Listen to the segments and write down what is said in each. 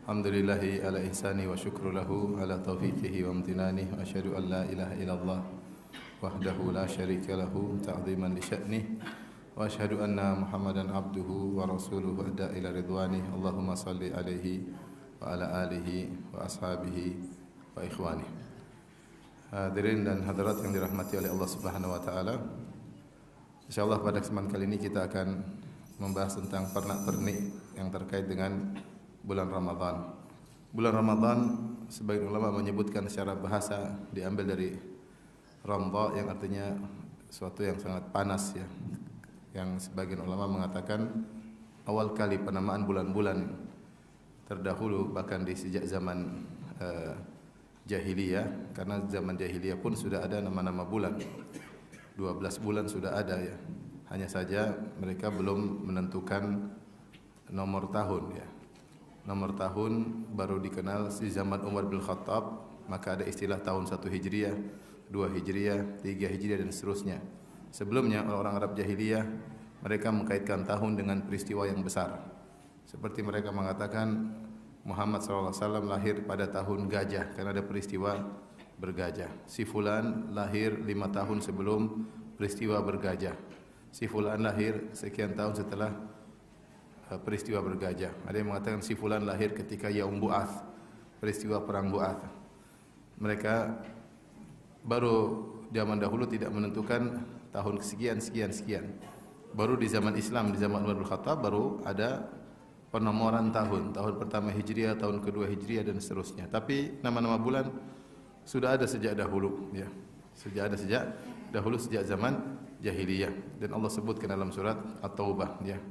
Alhamdulillahi ala ihsani wa syukru lahu ala taufiqihi wa amtinani wa asyhadu an la ilaha illallah wahdahu la syarika lahu ta'ziman li sya'nih wa asyhadu anna Muhammadan abduhu wa rasuluhu adda ila ridwanih. Allahumma salli alaihi wa ala alihi wa ashabihi wa ikhwanih. Hadirin dan hadirat yang dirahmati oleh Allah Subhanahu wa taala. Insyaallah pada kesempatan kali ini kita akan membahas tentang pernak-pernik yang terkait dengan bulan Ramadan. Bulan Ramadan sebagian ulama menyebutkan secara bahasa diambil dari ramdha yang artinya suatu yang sangat panas ya. Yang sebagian ulama mengatakan awal kali penamaan bulan-bulan terdahulu bahkan di sejak zaman jahiliyah, karena zaman jahiliyah pun sudah ada nama-nama bulan. 12 bulan sudah ada ya. Hanya saja mereka belum menentukan nomor tahun ya. Nomor tahun baru dikenal di zaman Umar bin Khattab, maka ada istilah tahun 1 Hijriah, 2 Hijriah, 3 Hijriah dan seterusnya. Sebelumnya orang Arab jahiliyah mereka mengkaitkan tahun dengan peristiwa yang besar. Seperti mereka mengatakan Muhammad SAW lahir pada tahun gajah karena ada peristiwa bergajah. Si fulan lahir 5 tahun sebelum peristiwa bergajah. Si fulan lahir sekian tahun setelah peristiwa bergajah. Ada yang mengatakan si fulan lahir ketika Yaum Bu'ats, peristiwa perang Bu'ats. Mereka baru zaman dahulu tidak menentukan tahun sekian. Baru di zaman Islam, di zaman Umar bin Khattab baru ada penomoran tahun. Tahun pertama Hijriah, tahun kedua Hijriah dan seterusnya. Tapi nama-nama bulan sudah ada sejak dahulu ya. Sejak dahulu sejak zaman jahiliyah, dan Allah sebutkan dalam surat At-Taubah ya,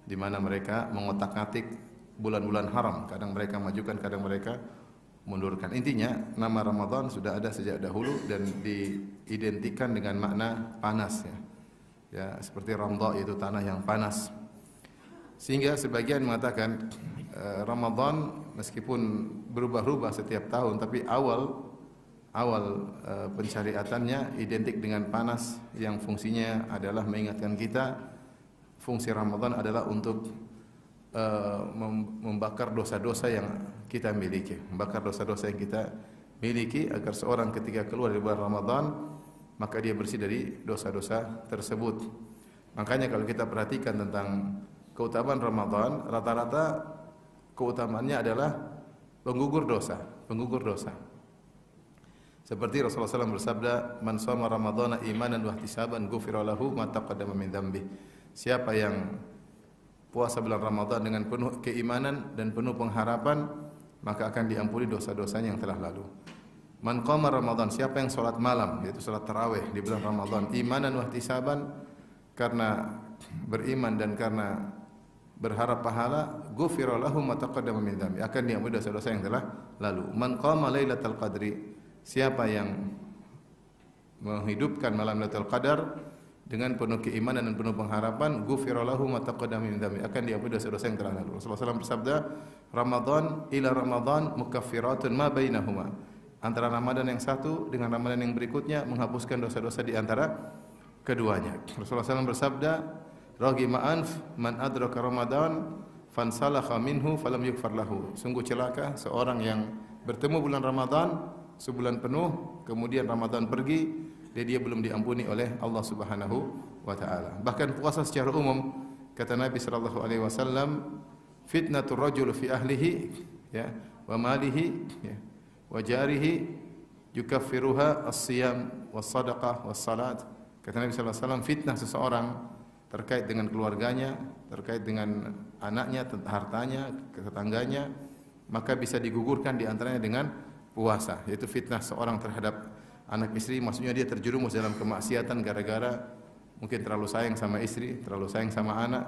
di mana mereka mengotak-atik bulan-bulan haram, kadang mereka majukan, kadang mereka mundurkan. Intinya nama Ramadan sudah ada sejak dahulu dan diidentikan dengan makna panas ya. Ya, seperti ramdha yaitu tanah yang panas. Sehingga sebagian mengatakan Ramadan meskipun berubah-ubah setiap tahun, tapi awal pensyariatannya identik dengan panas yang fungsinya adalah mengingatkan kita. Fungsi Ramadan adalah untuk membakar dosa-dosa yang kita miliki, membakar dosa-dosa yang kita miliki agar seorang ketika keluar dari bulan Ramadan maka dia bersih dari dosa-dosa tersebut. Makanya kalau kita perhatikan tentang keutamaan Ramadan, rata-rata keutamaannya adalah penggugur dosa. Seperti Rasulullah SAW bersabda, "Man shoma Ramadhana imanan wa ihtisaban ghufira lahu ma taqaddama min dzambi." Siapa yang puasa bulan Ramadan dengan penuh keimanan dan penuh pengharapan, maka akan diampuni dosa-dosanya yang telah lalu. Man qama Ramadan, siapa yang salat malam, yaitu salat tarawih di bulan Ramadan, imanan wa ihtisaban, karena beriman dan karena berharap pahala, ghufira lahu ma taqaddama min dzambi, akan diampuni dosa-dosa yang telah lalu. Man qama lailatul qadri, siapa yang menghidupkan malam Lailatul Qadar dengan penuh keimanan dan penuh pengharapan, ghufira lahu ma taqaddama min dzambi, akan diampuni dosa-dosa yang telah lalu. Rasulullah SAW bersabda, Ramadan ila Ramadan mukaffiratun ma bainahuma. Antara Ramadan yang satu dengan Ramadan yang berikutnya menghapuskan dosa-dosa di antara keduanya. Rasulullah SAW bersabda, raghima anf man adraka Ramadan fansalakha minhu falam yughfar lahu. Sungguh celaka seorang yang bertemu bulan Ramadan sebulan penuh, kemudian Ramadan pergi, dia belum diampuni oleh Allah Subhanahu wa taala. Bahkan puasa secara umum, kata Nabi sallallahu alaihi wasallam, fitnatur rajul fi ahlihi ya wa malihi ya wa jarihi yukaffiruha as-siyam was-sadaqah was-salat. Kata Nabi sallallahu alaihi wasallam, fitnah seseorang terkait dengan keluarganya, terkait dengan anaknya, hartanya, tetangganya, maka bisa digugurkan di antaranya dengan puasa, yaitu fitnah seorang terhadap anak istri, maksudnya dia terjerumus dalam kemaksiatan gara-gara mungkin terlalu sayang sama istri, terlalu sayang sama anak,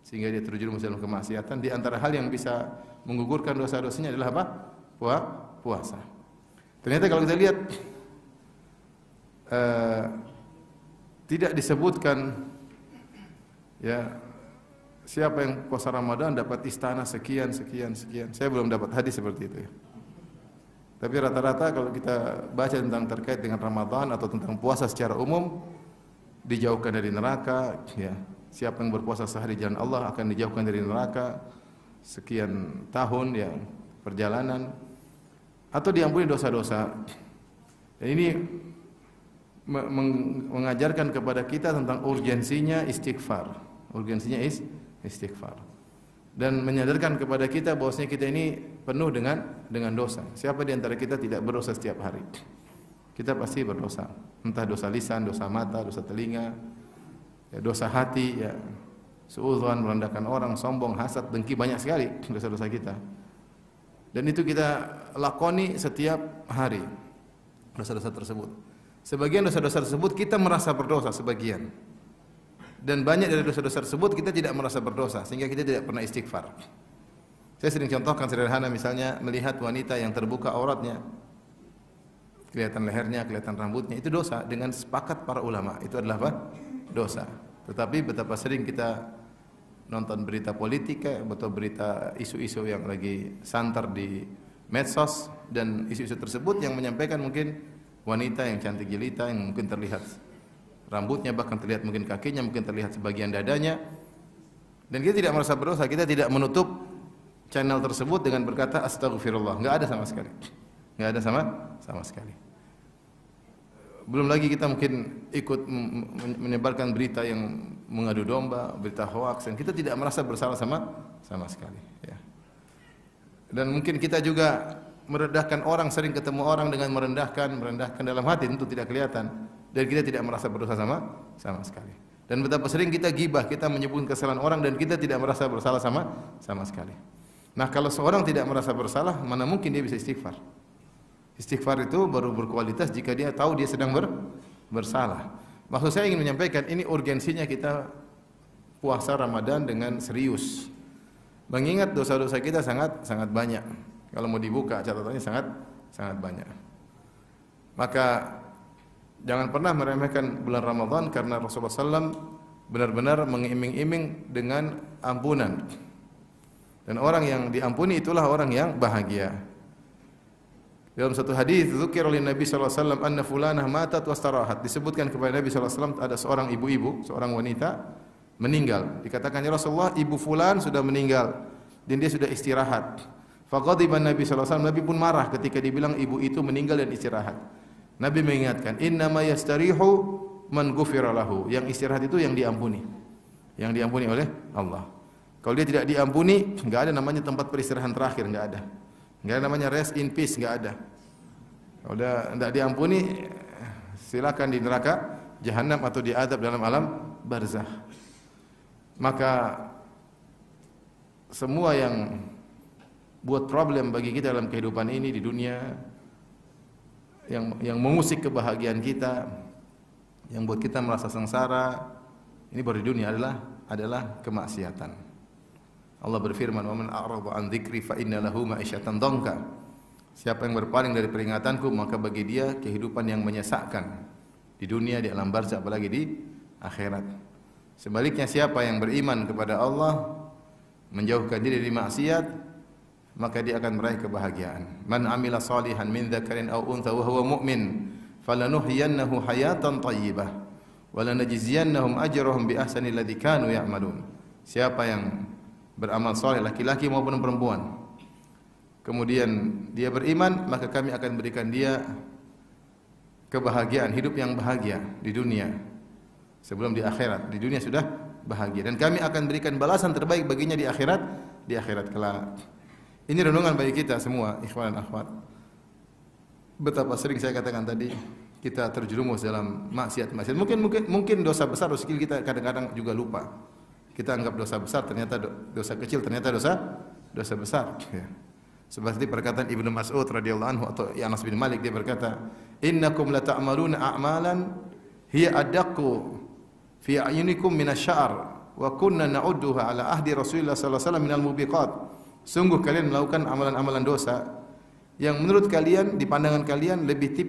sehingga dia terjerumus dalam kemaksiatan. Di antara hal yang bisa menggugurkan dosa-dosanya adalah apa? Puasa. Ternyata kalau kita lihat tidak disebutkan ya siapa yang puasa Ramadan dapat istana sekian. Saya belum dapat hadis seperti itu ya. Tapi rata-rata kalau kita baca tentang terkait dengan Ramadan atau tentang puasa secara umum, dijauhkan dari neraka ya. Siapa yang berpuasa sehari jalan Allah akan dijauhkan dari neraka. sekian tahun ya perjalanan, atau diampuni dosa-dosa. Dan ini mengajarkan kepada kita tentang urgensinya istighfar. Urgensinya istighfar. Dan menyadarkan kepada kita bahwasanya kita ini penuh dengan dosa. Siapa di antara kita tidak berdosa setiap hari? Kita pasti berdosa. Entah dosa lisan, dosa mata, dosa telinga, ya, dosa hati, ya, suudzon, merendahkan orang, sombong, hasad, dengki, banyak sekali dosa-dosa kita. Dan itu kita lakoni setiap hari, dosa-dosa tersebut. Sebagian dosa-dosa tersebut kita merasa berdosa sebagian. Dan banyak dari dosa-dosa tersebut kita tidak merasa berdosa sehingga kita tidak pernah istighfar. Saya sering contohkan sederhana, misalnya melihat wanita yang terbuka auratnya, kelihatan lehernya, kelihatan rambutnya, itu dosa dengan sepakat para ulama. Itu adalah apa? Dosa. Tetapi betapa sering kita nonton berita politik atau berita isu-isu yang lagi santer di medsos, dan isu-isu tersebut yang menyampaikan mungkin wanita yang cantik jelita yang mungkin terlihat rambutnya, bahkan terlihat mungkin kakinya, mungkin terlihat sebagian dadanya, dan kita tidak merasa berdosa, kita tidak menutup channel tersebut dengan berkata astagfirullah, enggak ada sama sekali. Enggak ada sama sekali. Belum lagi kita mungkin ikut menyebarkan berita yang mengadu domba, berita hoaks, dan kita tidak merasa bersalah sama sekali. Ya. Dan mungkin kita juga merendahkan orang, sering ketemu orang dengan merendahkan dalam hati, tentu tidak kelihatan, dan kita tidak merasa berdosa sama sekali. Dan betapa sering kita gibah, kita menyebut kesalahan orang dan kita tidak merasa bersalah sama sekali. Nah, kalau seorang tidak merasa bersalah, mana mungkin dia bisa istighfar? Istighfar itu baru berkualitas jika dia tahu dia sedang bersalah. Maksud saya ingin menyampaikan ini urgensinya kita puasa Ramadan dengan serius. Mengingat dosa-dosa kita sangat banyak. Kalau mau dibuka catatannya sangat banyak. Maka jangan pernah meremehkan bulan Ramadan, karena Rasulullah SAW benar-benar mengiming-iming dengan ampunan. Dan orang yang diampuni itulah orang yang bahagia. Dalam satu hadis, dzukira oleh Nabi sallallahu alaihi wasallam anna fulanah matat wastarahat. Disebutkan kepada Nabi sallallahu alaihi wasallam ada seorang ibu-ibu, seorang wanita meninggal. Dikatakan, ya Rasulullah, ibu fulan sudah meninggal dan dia sudah istirahat. Faqadiba Nabi sallallahu alaihi wasallam, Nabi pun marah ketika dibilang ibu itu meninggal dan istirahat. Nabi mengingatkan, innama yastarihu man ghufira lahu. Yang istirahat itu yang diampuni. Yang diampuni oleh Allah. Kalau dia tidak diampuni, enggak ada namanya tempat peristirahan terakhir, enggak ada. Enggak ada namanya rest in peace, enggak ada. Kalau udah tidak diampuni, silakan di neraka jahanam atau diadab dalam alam barzah. Maka semua yang buat problem bagi kita dalam kehidupan ini di dunia, yang mengusik kebahagiaan kita, yang buat kita merasa sengsara, ini baru di dunia adalah kemaksiatan. Allah berfirman, "Wa man a'rada an dzikri fa inna lahu ma'isyatan dhanka." Siapa yang berpaling dari peringatanku, maka bagi dia kehidupan yang menyesakkan di dunia, di alam barzakh, apalagi di akhirat. Sebaliknya, siapa yang beriman kepada Allah, menjauhkan diri dari maksiat, maka dia akan meraih kebahagiaan. Man amila salihan min dzakarin aw untha wa huwa mu'min, falanuhyiyannahu hayatan thayyibah wa lanajziyannahum ajrahum bi ahsani alladzi kanu ya'malun. Siapa yang beramal saleh, laki-laki maupun perempuan, kemudian dia beriman, maka kami akan berikan dia kebahagiaan, hidup yang bahagia di dunia sebelum di akhirat. Di dunia sudah bahagia, dan kami akan berikan balasan terbaik baginya di akhirat kelak. Ini renungan bagi kita semua, ikhwan dan akhwat. Betapa sering saya katakan tadi, kita terjerumus dalam maksiat. Mungkin dosa besar, dosa kecil kita kadang-kadang juga lupa. Kita anggap dosa besar, ternyata dosa kecil, ternyata dosa besar. Ya. Seperti perkataan Ibnu Mas'ud radhiyallahu anhu atau Anas bin Malik, dia berkata, "Innakum la ta'maluna a'malan hiya adaqqu fi a'yunikum minasy-sya'r wa kunna na'udduha ala ahdi Rasulillah sallallahu alaihi wasallam minal mubiqat." Sungguh kalian melakukan amalan-amalan dosa yang menurut kalian, di pandangan kalian lebih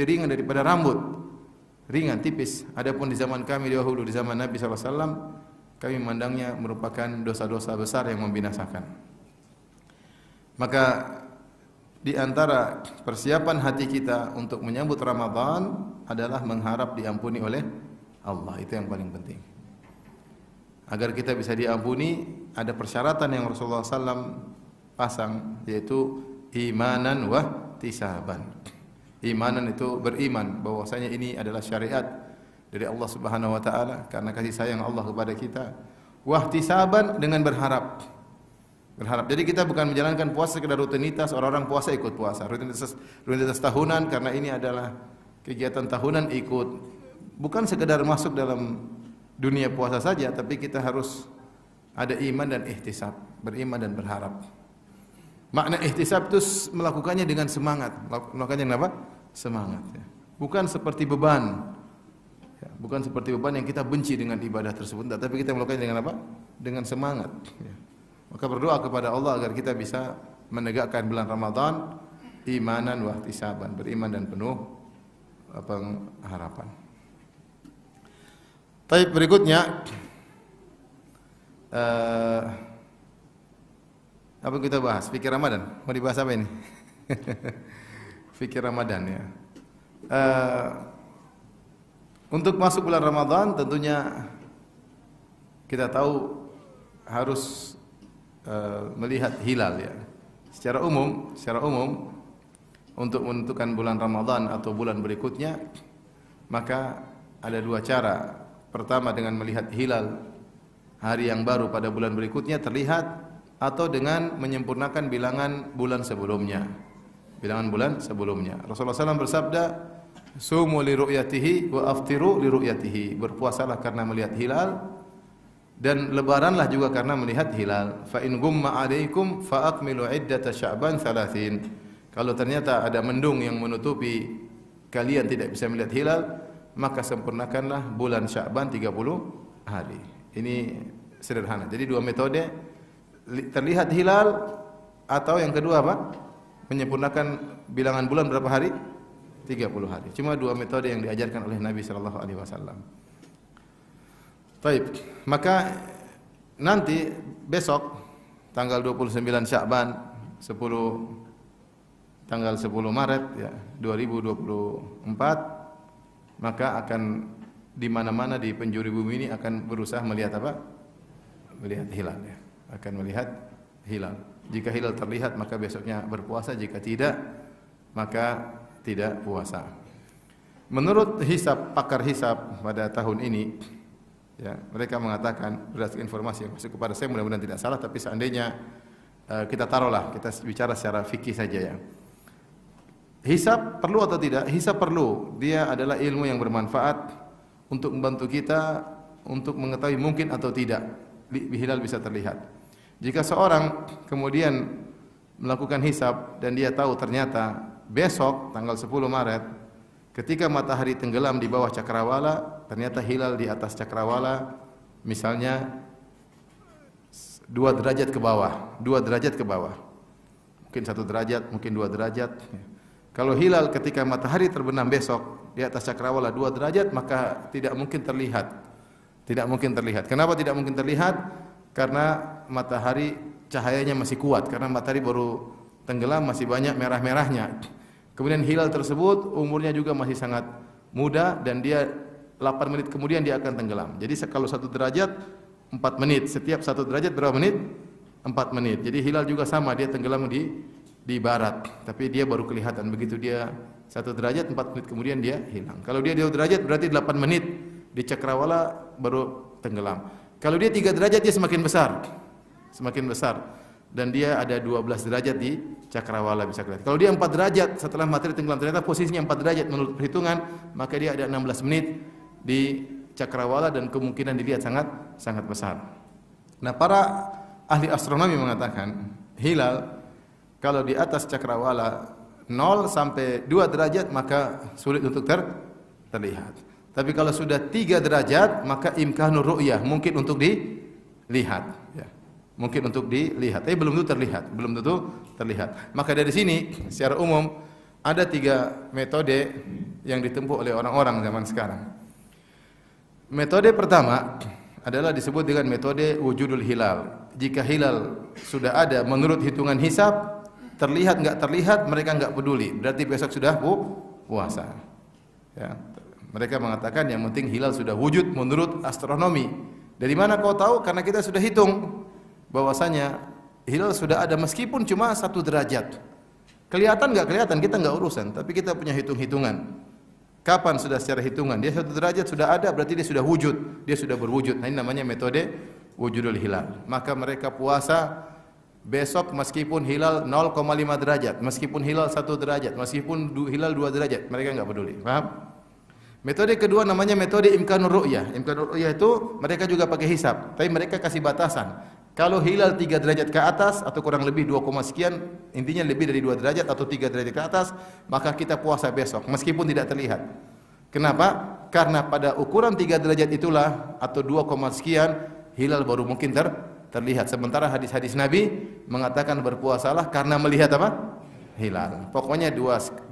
ringan daripada rambut. Ringan, tipis. Adapun di zaman kami dahulu, di zaman Nabi sallallahu alaihi wasallam, kami memandangnya merupakan dosa-dosa besar yang membinasakan. Maka di antara persiapan hati kita untuk menyambut Ramadan adalah mengharap diampuni oleh Allah. Itu yang paling penting. Agar kita bisa diampuni, ada persyaratan yang Rasulullah SAW pasang, yaitu imanan wa tisaban. Imanan itu beriman bahwasanya ini adalah syariat dari Allah Subhanahu wa taala karena kasih sayang Allah kepada kita. Wahtisaban dengan berharap. Berharap. Jadi kita bukan menjalankan puasa sekedar rutinitas, orang-orang puasa ikut puasa. Rutinitas tahunan karena ini adalah kegiatan tahunan ikut. Bukan sekedar masuk dalam dunia puasa saja, tapi kita harus ada iman dan ihtisab, beriman dan berharap. Makna ihtisab itu melakukannya dengan semangat. Melakukannya dengan apa? Semangat. Ya. Bukan seperti beban. Ya, bukan seperti beban yang kita benci dengan ibadah tersebut, tapi kita melakukannya dengan apa? Dengan semangat. Ya. Maka berdoa kepada Allah agar kita bisa menegakkan bulan Ramadan imanan wa ihtisaban, beriman dan penuh harapan. Baik, berikutnya apa yang kita bahas? Fikir Ramadan. Mau dibahas apa ini? Fikir Ramadan ya. Untuk masuk bulan Ramadan tentunya kita tahu harus melihat hilal ya. Secara umum untuk menentukan bulan Ramadan atau bulan berikutnya maka ada dua cara. Pertama dengan melihat hilal hari yang baru pada bulan berikutnya terlihat, atau dengan menyempurnakan bilangan bulan sebelumnya. Bilangan bulan sebelumnya. Rasulullah SAW bersabda, "Sumu li ru'yatihi wa aftiru li ru'yatihi." Berpuasalah karena melihat hilal dan lebaranlah juga karena melihat hilal. Fa in gumma 'alaikum fa akmilu 'iddata Sya'ban 30. Kalau ternyata ada mendung yang menutupi kalian tidak bisa melihat hilal, maka sempurnakanlah bulan Sya'ban 30 hari. Ini sederhana. Jadi dua metode, terlihat hilal atau yang kedua apa? Menyempurnakan bilangan bulan berapa hari? 30 hari. Cuma dua metode yang diajarkan oleh Nabi sallallahu alaihi wasallam. Baik, maka nanti besok tanggal 29 Sya'ban tanggal 10 Maret ya 2024 maka akan di mana-mana di penjuru bumi ini akan berusaha melihat apa? Melihat hilal ya. Akan melihat hilal. Jika hilal terlihat maka besoknya berpuasa, jika tidak maka tidak puasa. Menurut pakar hisab pada tahun ini ya, mereka mengatakan berdasarkan informasi yang masuk kepada saya, mudah-mudahan tidak salah, tapi seandainya kita taruhlah, kita bicara secara fikih saja ya. Hisab perlu atau tidak? Hisab perlu. Dia adalah ilmu yang bermanfaat untuk membantu kita untuk mengetahui mungkin atau tidak hilal bisa terlihat. Jika seorang kemudian melakukan hisab dan dia tahu ternyata besok tanggal 10 Maret ketika matahari tenggelam di bawah cakrawala, ternyata hilal di atas cakrawala misalnya 2 derajat ke bawah, 2 derajat ke bawah. Mungkin 1 derajat, mungkin 2 derajat. Kalau hilal ketika matahari terbenam besok di atas cakrawala 2 derajat, maka tidak mungkin terlihat. Tidak mungkin terlihat. Kenapa tidak mungkin terlihat? Karena matahari cahayanya masih kuat, karena matahari baru tenggelam, masih banyak merah-merahnya. Kemudian hilal tersebut umurnya juga masih sangat muda dan dia 8 menit kemudian dia akan tenggelam. Jadi kalau 1 derajat 4 menit, setiap 1 derajat berapa menit? 4 menit. Jadi hilal juga sama, dia tenggelam di barat, tapi dia baru kelihatan begitu dia 1 derajat 4 menit kemudian dia hilang. Kalau dia 2 derajat berarti 8 menit di cakrawala baru tenggelam. Kalau dia 3 derajat dia semakin besar. Semakin besar. Dan dia ada 12 derajat di cakrawala bisa kelihatan. Kalau dia 4 derajat setelah matahari tenggelam ternyata posisinya 4 derajat menurut perhitungan, maka dia ada 16 menit di cakrawala dan kemungkinan dilihat sangat besar. Nah, para ahli astronomi mengatakan hilal kalau di atas cakrawala 0 sampai 2 derajat maka sulit untuk terlihat. Tapi kalau sudah 3 derajat maka imkanur ru'yah, mungkin untuk dilihat ya. Mungkin untuk dilihat, tapi belum tentu terlihat. Maka dari sini secara umum ada 3 metode yang ditempuh oleh orang-orang zaman sekarang. Metode pertama adalah disebut dengan metode wujudul hilal. Jika hilal sudah ada menurut hitungan hisab, terlihat enggak terlihat mereka enggak peduli, berarti besok sudah puasa. Ya. Mereka mengatakan yang penting hilal sudah wujud menurut astronomi. Dari mana kau tahu? Karena kita sudah hitung. bahwasanya hilal sudah ada meskipun cuma 1 derajat. Kelihatan nggak kelihatan kita nggak urusan, tapi kita punya hitung-hitungan. Kapan sudah secara hitungan? Dia 1 derajat sudah ada, berarti dia sudah wujud, dia sudah berwujud. Nah, ini namanya metode wujudul hilal. Maka mereka puasa besok meskipun hilal 0,5 derajat, meskipun hilal 1 derajat, meskipun hilal 2 derajat, mereka enggak peduli. Paham? Metode kedua namanya metode imkanur ru'yah. Imkanur ru'yah itu mereka juga pakai hisab, tapi mereka kasih batasan. Kalau hilal 3 derajat ke atas atau kurang lebih 2, sekian, intinya lebih dari 2 derajat atau 3 derajat ke atas, maka kita puasa besok meskipun tidak terlihat. Kenapa? Karena pada ukuran 3 derajat itulah atau 2, sekian hilal baru mungkin terlihat. Sementara hadis-hadis Nabi mengatakan berpuasalah karena melihat apa? Hilal. Pokoknya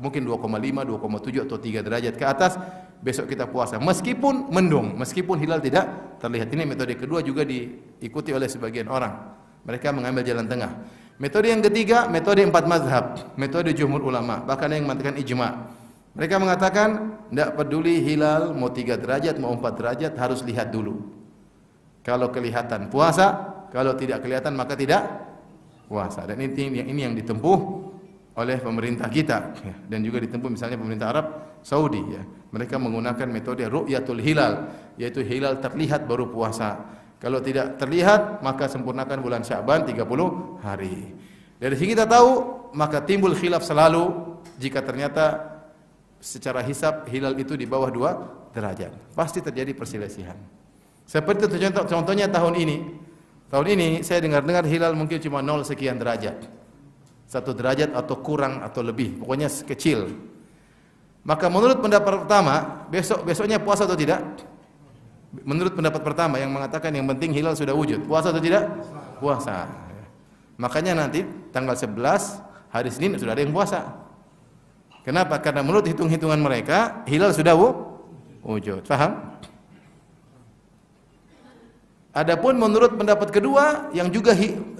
mungkin 2,5, 2,7 atau 3 derajat ke atas, besok kita puasa meskipun mendung, meskipun hilal tidak terlihat. Ini metode kedua juga diikuti oleh sebagian orang. Mereka mengambil jalan tengah. Metode yang ketiga, metode 4 mazhab, metode jumhur ulama, bahkan yang mengatakan ijma'. Mereka mengatakan tidak peduli hilal mau 3 derajat mau 4 derajat, harus lihat dulu. Kalau kelihatan puasa, kalau tidak kelihatan maka tidak puasa. Dan ini yang ditempuh oleh pemerintah kita dan juga ditempuh misalnya pemerintah Arab Saudi ya. Mereka menggunakan metode ru'yatul hilal, yaitu hilal terlihat baru puasa. Kalau tidak terlihat maka sempurnakan bulan Sya'ban 30 hari. Dari sini kita tahu maka timbul khilaf selalu jika ternyata secara hisab hilal itu di bawah 2 derajat. Pasti terjadi perselisihan. Seperti itu contohnya tahun ini. Tahun ini saya dengar-dengar hilal mungkin cuma 0 sekian derajat. 1 derajat atau kurang atau lebih, pokoknya kecil. Maka menurut pendapat pertama, besoknya puasa atau tidak? Menurut pendapat pertama yang mengatakan yang penting hilal sudah wujud, puasa atau tidak? Puasa. Makanya nanti tanggal 11 hari Senin sudah ada yang puasa. Kenapa? Karena menurut hitung-hitungan mereka hilal sudah wujud. Paham? Adapun menurut pendapat kedua yang juga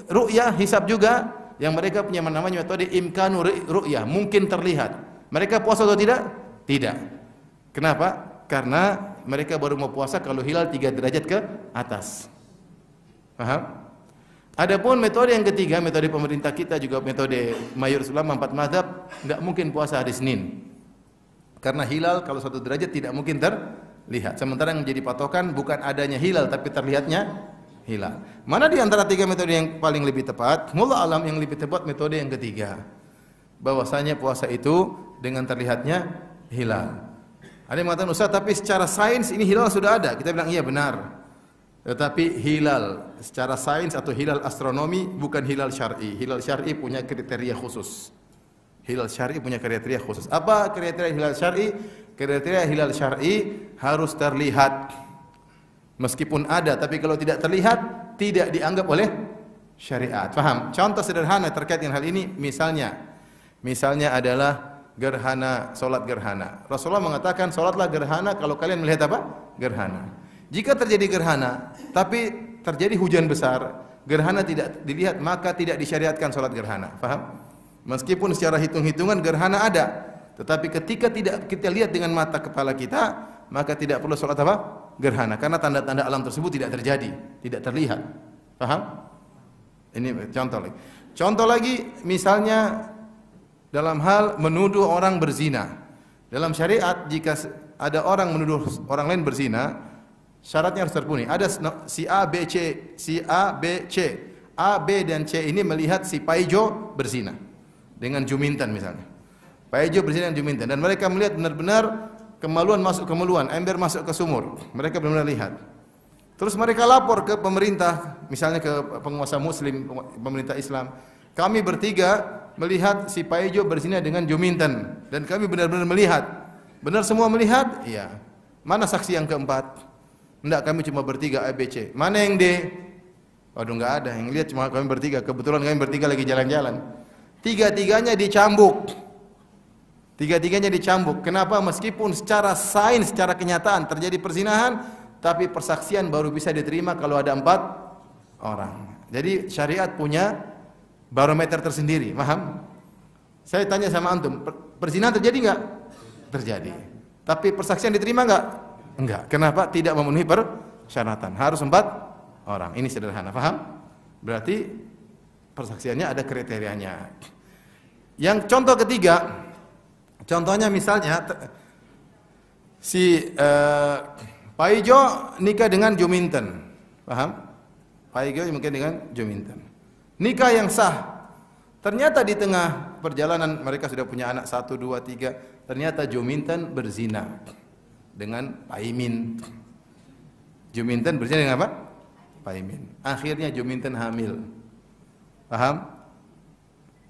ru'yah, hisab juga, yang mereka punya namanya metode imkanu ru'yah, mungkin terlihat. Mereka puasa atau tidak? Tidak. Kenapa? Karena mereka baru mau puasa kalau hilal 3 derajat ke atas. Paham? Adapun metode yang ketiga, metode pemerintah kita juga metode mayoritas ulama 4 mazhab, tidak mungkin puasa hari Senin. Karena hilal kalau 1 derajat tidak mungkin terlihat. Sementara yang menjadi patokan bukan adanya hilal tapi terlihatnya hilal. Mana di antara 3 metode yang paling lebih tepat? Mullah alam yang lebih tepat metode yang ketiga. Bahwasanya puasa itu dengan terlihatnya hilal. Ada yang mengatakan, Ustaz, tapi secara sains ini hilal sudah ada. Kita bilang iya benar. Tetapi hilal secara sains atau hilal astronomi bukan hilal syar'i. Hilal syar'i punya kriteria khusus. Hilal syar'i punya kriteria khusus. Apa kriteria hilal syar'i? Kriteria hilal syar'i harus terlihat. Meskipun ada, tapi kalau tidak terlihat, tidak dianggap oleh syariat. Paham? Contoh sederhana terkait dengan hal ini, misalnya adalah gerhana, solat gerhana. Rasulullah mengatakan, solatlah gerhana kalau kalian melihat apa? Gerhana. Jika terjadi gerhana, tapi terjadi hujan besar, gerhana tidak dilihat, maka tidak disyariatkan solat gerhana. Paham? Meskipun secara hitung-hitungan gerhana ada, tetapi ketika tidak kita lihat dengan mata kepala kita, maka tidak perlu solat apa? Gerhana, karena tanda-tanda alam tersebut tidak terjadi, tidak terlihat. Paham? Ini contoh lagi. Contoh lagi, misalnya dalam hal menuduh orang berzina. Dalam syariat, jika ada orang menuduh orang lain berzina, syaratnya harus terpenuhi. Ada si A, B, C, si A, B, C. A, B dan C ini melihat si Paijo berzina dengan Juminten misalnya. Paijo berzina dengan Juminten dan mereka melihat benar-benar kemaluan masuk kemaluan, ember masuk ke sumur. Mereka benar-benar lihat. Terus mereka lapor ke pemerintah, misalnya ke penguasa muslim, pemerintah Islam. Kami bertiga melihat si Paijo berzina dengan Juminten dan kami benar-benar melihat. Benar semua melihat? Iya. Mana saksi yang keempat? Enggak, kami cuma bertiga A, B, C. Mana yang D? Waduh, enggak ada. Yang lihat cuma kami bertiga. Kebetulan kami bertiga lagi jalan-jalan. Tiga-tiganya dicambuk. Tiga-tiganya dicambuk. Kenapa? Meskipun secara sains, secara kenyataan terjadi perzinahan, tapi persaksian baru bisa diterima kalau ada 4 orang. Jadi syariat punya barometer tersendiri. Paham? Saya tanya sama antum, perzinahan terjadi enggak? Terjadi. Tapi persaksian diterima enggak? Enggak. Kenapa? Tidak memenuhi persyaratan. Harus 4 orang. Ini sederhana. Paham? Berarti persaksiannya ada kriterianya. Yang contoh ketiga, contohnya misalnya si Pak Ijo nikah dengan Juminten, paham? Pak Ijo mungkin dengan Juminten, nikah yang sah. Ternyata di tengah perjalanan mereka sudah punya anak 1, 2, 3. Ternyata Juminten berzina dengan Pak Imin. Juminten berzina dengan apa? Pak Imin. Akhirnya Juminten hamil. Paham?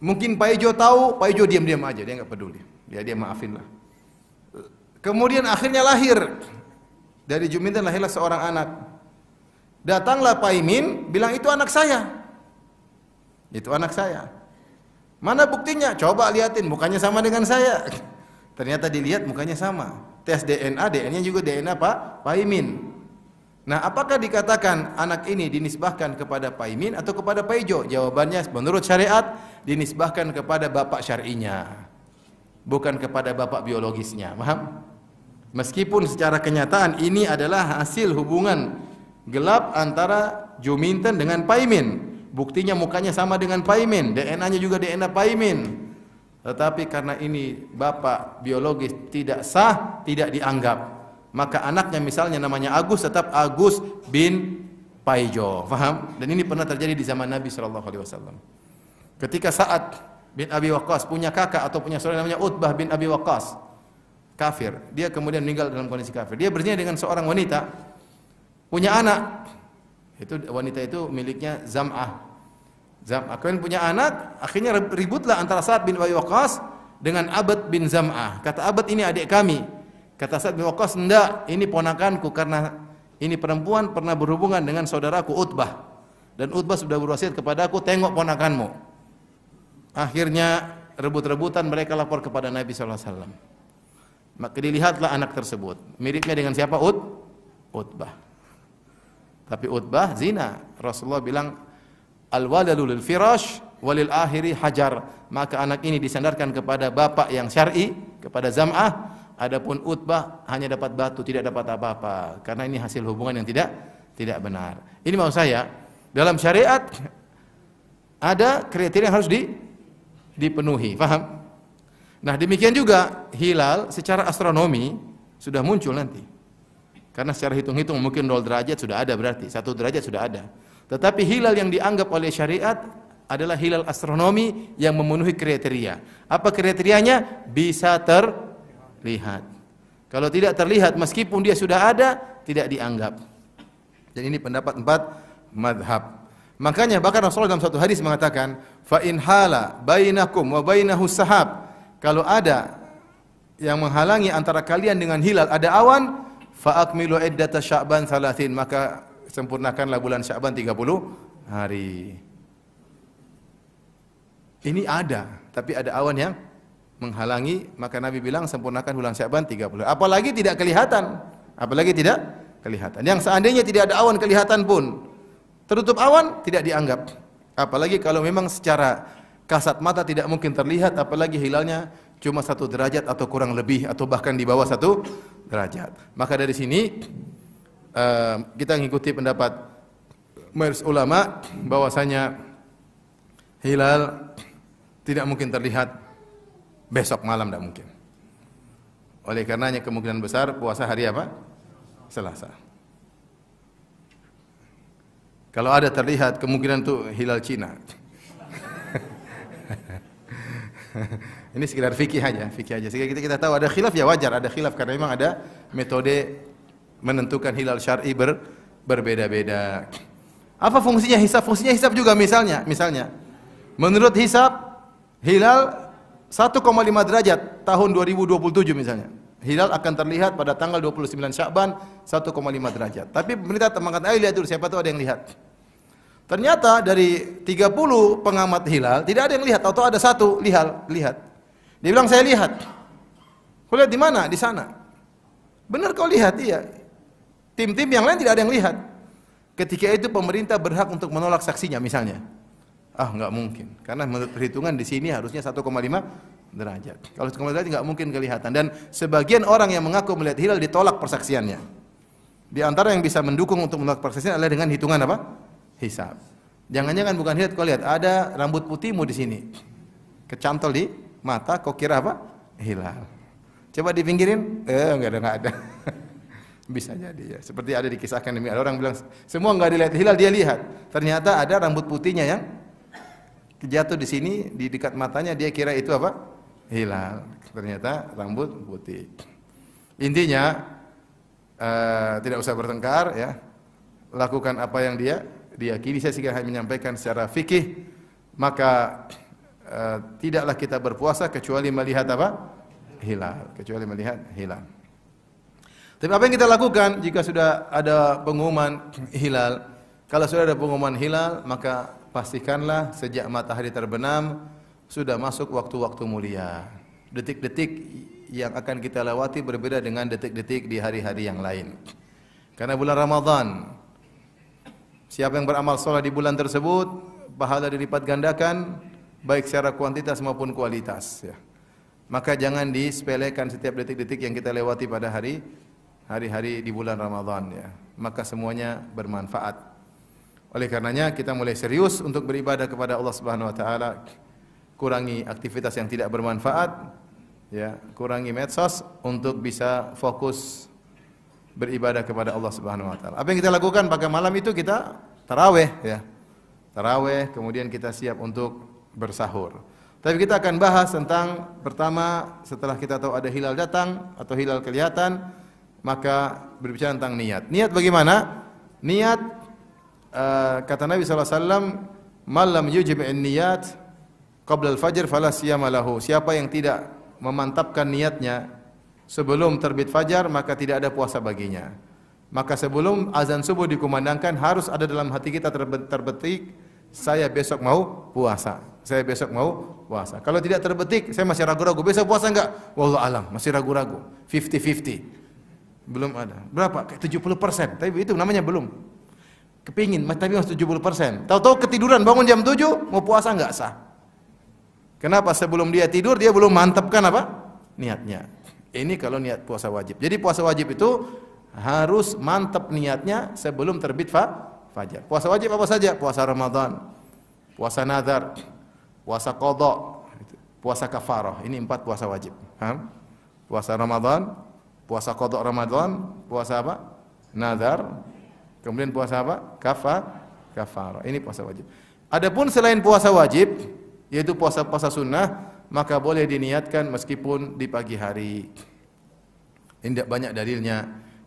Mungkin Pak Ijo tahu, Pak Ijo diam-diam aja, dia enggak peduli. Dia maafin lah. Kemudian akhirnya lahir. Dari Juminten lahirlah seorang anak. Datanglah Pak Imin, bilang itu anak saya. Itu anak saya. Mana buktinya? Coba liatin, mukanya sama dengan saya. Ternyata dilihat mukanya sama. Tes DNA, DNA-nya juga DNA Pak Imin. Nah, apakah dikatakan anak ini dinisbahkan kepada Pak Imin atau kepada Pak Ijo? Jawabannya menurut syariat dinisbahkan kepada bapak syar'inya, bukan kepada bapak biologisnya. Paham? Meskipun secara kenyataan ini adalah hasil hubungan gelap antara Juminten dengan Pak Imin. Buktinya mukanya sama dengan Pak Imin, DNA-nya juga DNA Pak Imin. Tetapi karena ini bapak biologis tidak sah, tidak dianggap, maka anaknya misalnya namanya Agus, tetap Agus bin Paijo. Faham? Dan ini pernah terjadi di zaman Nabi SAW. Ketika Sa'ad bin Abi Waqqas punya kakak atau punya saudara namanya Utbah bin Abi Waqqas, kafir. Dia kemudian meninggal dalam kondisi kafir. Dia berzina dengan seorang wanita, punya anak. Itu wanita itu miliknya Zam'ah. Kemudian punya anak, akhirnya ributlah antara Sa'ad bin Abi Waqqas dengan Abad bin Zam'ah. Kata Abad, ini adik kami. Kata Sa'ad bin Waqqas, enggak, ini ponakanku karena ini perempuan pernah berhubungan dengan saudaraku Utbah. Dan Utbah sudah berwasiat kepadaku, tengok ponakanmu. Akhirnya rebut-rebutan mereka lapor kepada Nabi SAW. Maka dilihatlah anak tersebut. Miripnya dengan siapa? Utbah. Tapi Utbah zina. Rasulullah bilang, al-waladu lil firash walil akhiri hajar. Maka anak ini disandarkan kepada bapak yang syar'i, kepada Zam'ah. Adapun Utbah hanya dapat batu, tidak dapat apa-apa. Karena ini hasil hubungan yang tidak benar. Ini maksud saya, dalam syariat ada kriteria yang harus dipenuhi. Paham? Nah, demikian juga hilal secara astronomi sudah muncul nanti. Karena secara hitung-hitung mungkin 0 derajat sudah ada, berarti 1 derajat sudah ada. Tetapi hilal yang dianggap oleh syariat adalah hilal astronomi yang memenuhi kriteria. Apa kriterianya? Bisa terlihat. Kalau tidak terlihat meskipun dia sudah ada, tidak dianggap. Dan ini pendapat 4 madhab. Makanya bahkan Rasulullah dalam satu hadis mengatakan, fa in hala bainakum wa bainahu sahab. Kalau ada yang menghalangi antara kalian dengan hilal, ada awan, fa akmilu iddata Sya'ban 30, maka sempurnakanlah bulan Sya'ban 30 hari. Ini ada, tapi ada awan yang menghalangi, maka Nabi bilang sempurnakan bulan Sya'ban 30. Apalagi tidak kelihatan. Yang seandainya tidak ada awan kelihatan pun, tertutup awan tidak dianggap. Apalagi kalau memang secara kasat mata tidak mungkin terlihat, apalagi hilalnya cuma 1 derajat atau kurang lebih, atau bahkan di bawah 1 derajat. Maka dari sini kita mengikuti pendapat mayoritas ulama bahwasanya hilal tidak mungkin terlihat besok malam, tidak mungkin. Oleh karenanya kemungkinan besar puasa hari apa? Selasa. Kalau ada terlihat, kemungkinan itu hilal Cina. Ini sekedar fikih aja. Sehingga kita tahu ada khilaf, ya wajar ada khilaf karena memang ada metode menentukan hilal syar'i berbeda-beda. Apa fungsinya hisab? Fungsinya hisab juga misalnya menurut hisab hilal 1,5 derajat tahun 2027 misalnya. Hilal akan terlihat pada tanggal 29 Sya'ban 1,5 derajat. Tapi pemerintah mengatakan, ayo lihat dulu, siapa tahu ada yang lihat. Ternyata dari 30 pengamat hilal tidak ada yang lihat, atau ada satu lihat. Dia bilang, saya lihat. Kau lihat di mana? Di sana. Benar kau lihat? Iya. Tim-tim yang lain tidak ada yang lihat. Ketika itu pemerintah berhak untuk menolak saksinya misalnya. Enggak mungkin. Karena menurut perhitungan di sini harusnya 1,5 derajat. Kalau 1,5 derajat enggak mungkin kelihatan. Dan sebagian orang yang mengaku melihat hilal ditolak persaksiannya. Di antara yang bisa mendukung untuk menolak persaksian adalah dengan hitungan apa? Hisab. Jangan-jangan bukan hilal, kau lihat ada rambut putihmu di sini. Kecantol di mata, kau kira apa? Hilal. Coba dipinggirin, enggak ada. Bisa jadi ya. Seperti ada dikisahkan demi ada orang bilang semua enggak dilihat hilal, dia lihat. Ternyata ada rambut putihnya yang jatuh di sini di dekat matanya, dia kira itu apa? Hilal. Ternyata rambut putih. Intinya tidak usah bertengkar ya. Lakukan apa yang dia diyakini. Saya hanya menyampaikan secara fikih, maka tidaklah kita berpuasa kecuali melihat apa? Hilal, kecuali melihat hilal. Tapi apa yang kita lakukan jika sudah ada pengumuman hilal? Kalau sudah ada pengumuman hilal, maka pastikanlah sejak matahari terbenam sudah masuk waktu-waktu mulia. Detik-detik yang akan kita lewati berbeda dengan detik-detik di hari-hari yang lain. Karena bulan Ramadan, siapa yang beramal saleh di bulan tersebut, pahala dilipat gandakan baik secara kuantitas maupun kualitas ya. Maka jangan disepelekan setiap detik-detik yang kita lewati pada hari-hari di bulan Ramadan ya. Maka semuanya bermanfaat. Oleh karenanya kita mulai serius untuk beribadah kepada Allah Subhanahu wa taala. Kurangi aktivitas yang tidak bermanfaat ya, kurangi medsos untuk bisa fokus beribadah kepada Allah Subhanahu wa taala. Apa yang kita lakukan pada malam itu kita tarawih ya. Tarawih, kemudian kita siap untuk bersahur. Tapi kita akan bahas tentang pertama setelah kita tahu ada hilal datang atau hilal kelihatan, maka berbicara tentang niat. Niat bagaimana? Niat kata Nabi SAW, "Man lam yujib' an-niyat qabla al-fajr fala siyama lahu." Siapa yang tidak memantapkan niatnya sebelum terbit fajar, maka tidak ada puasa baginya. Maka sebelum azan subuh dikumandangkan harus ada dalam hati kita terbetik, saya besok mau puasa. Saya besok mau puasa. Kalau tidak terbetik, saya masih ragu-ragu. Besok puasa enggak? Wallahu alam, masih ragu-ragu. 50-50. Belum ada. Berapa? Kayak 70%. Tapi itu namanya belum. Kepingin, tapi masih 70%. Tahu-tahu ketiduran, bangun jam 7, mau puasa enggak sah. Kenapa? Sebelum dia tidur, dia belum mantapkan apa? Niatnya. Ini kalau niat puasa wajib. Jadi puasa wajib itu harus mantap niatnya sebelum terbit fajar. Puasa wajib apa saja? Puasa Ramadan, puasa nazar, puasa qadha, puasa kafarah. Ini 4 puasa wajib. Puasa Ramadan, puasa qadha Ramadan, puasa apa? Nazar, kemudian puasa apa? Kafarah. Ini puasa wajib. Adapun selain puasa wajib, yaitu puasa sunnah, maka boleh diniatkan meskipun di pagi hari. Ini tidak banyak dalilnya.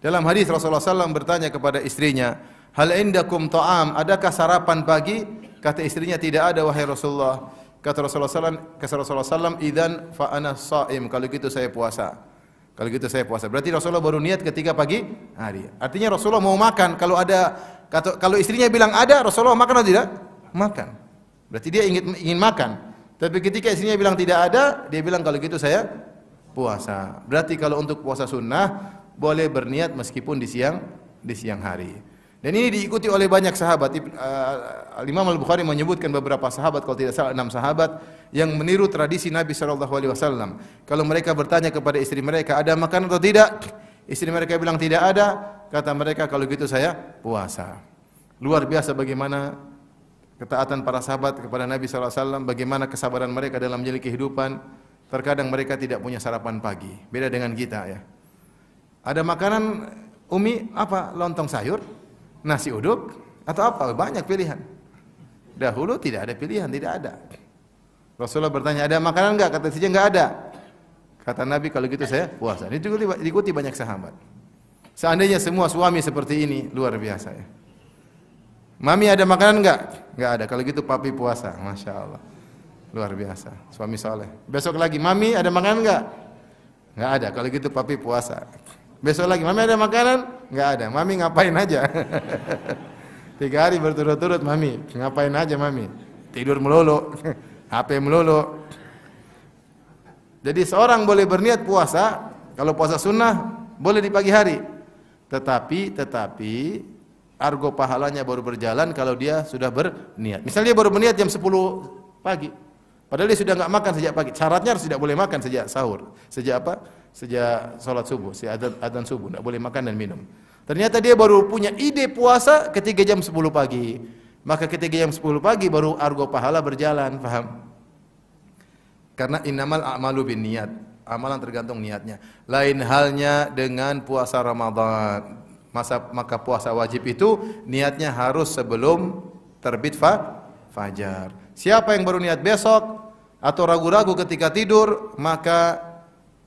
Dalam hadis Rasulullah SAW bertanya kepada istrinya, "Hal indakum ta'am? Adakah sarapan pagi?" Kata istrinya, "Tidak ada wahai Rasulullah." Kata Rasulullah SAW, "Idzan fa ana shaim." Kalau gitu saya puasa. Kalau gitu saya puasa. Berarti Rasulullah baru niat ketika pagi hari. Artinya Rasulullah mau makan. Kalau istrinya bilang ada, Rasulullah makan atau tidak? Makan. Berarti dia ingin makan. Tapi ketika istrinya bilang tidak ada, dia bilang kalau gitu saya puasa. Berarti kalau untuk puasa sunnah boleh berniat meskipun di siang hari. Dan ini diikuti oleh banyak sahabat. Imam Al-Bukhari menyebutkan beberapa sahabat, kalau tidak salah 6 sahabat yang meniru tradisi Nabi SAW. Kalau mereka bertanya kepada istri mereka, ada makan atau tidak? Istri mereka bilang tidak ada. Kata mereka, kalau gitu saya puasa. Luar biasa bagaimana ketaatan para sahabat kepada Nabi SAW, bagaimana kesabaran mereka dalam menjalani kehidupan. Terkadang mereka tidak punya sarapan pagi. Beda dengan kita ya. Ada makanan, Umi, apa? Lontong sayur, nasi uduk, atau apa? Banyak pilihan. Dahulu tidak ada pilihan, tidak ada. Rasulullah bertanya, ada makanan enggak? Kata istrinya enggak ada. Kata Nabi, kalau gitu saya puasa. Ini juga diikuti banyak sahabat. Seandainya semua suami seperti ini, luar biasa ya. Mami ada makanan enggak? Enggak ada. Kalau gitu papi puasa. Masya Allah. Luar biasa. Suami soleh. Besok lagi, Mami ada makanan enggak? Enggak ada. Kalau gitu papi puasa. Besok lagi, Mami ada makanan? Enggak ada. Mami ngapain aja? 3 hari berturut-turut, Mami ngapain aja Mami? Tidur melulu, HP melulu. Jadi seorang boleh berniat puasa, kalau puasa sunnah boleh di pagi hari. Tetapi argo pahalanya baru berjalan kalau dia sudah berniat. Misalnya dia baru berniat jam 10 pagi. Padahal dia sudah enggak makan sejak pagi. Syaratnya harus tidak boleh makan sejak sahur. Sejak apa? Sejak salat subuh, sejak adzan subuh, enggak boleh makan dan minum. Ternyata dia baru punya ide puasa ketika jam 10 pagi. Maka ketika jam 10 pagi baru argo pahala berjalan, paham? Karena innamal a'malu binniyat. Amalan tergantung niatnya. Lain halnya dengan puasa Ramadan. Maka puasa wajib itu niatnya harus sebelum terbit fajar. Siapa yang baru niat besok atau ragu-ragu ketika tidur, maka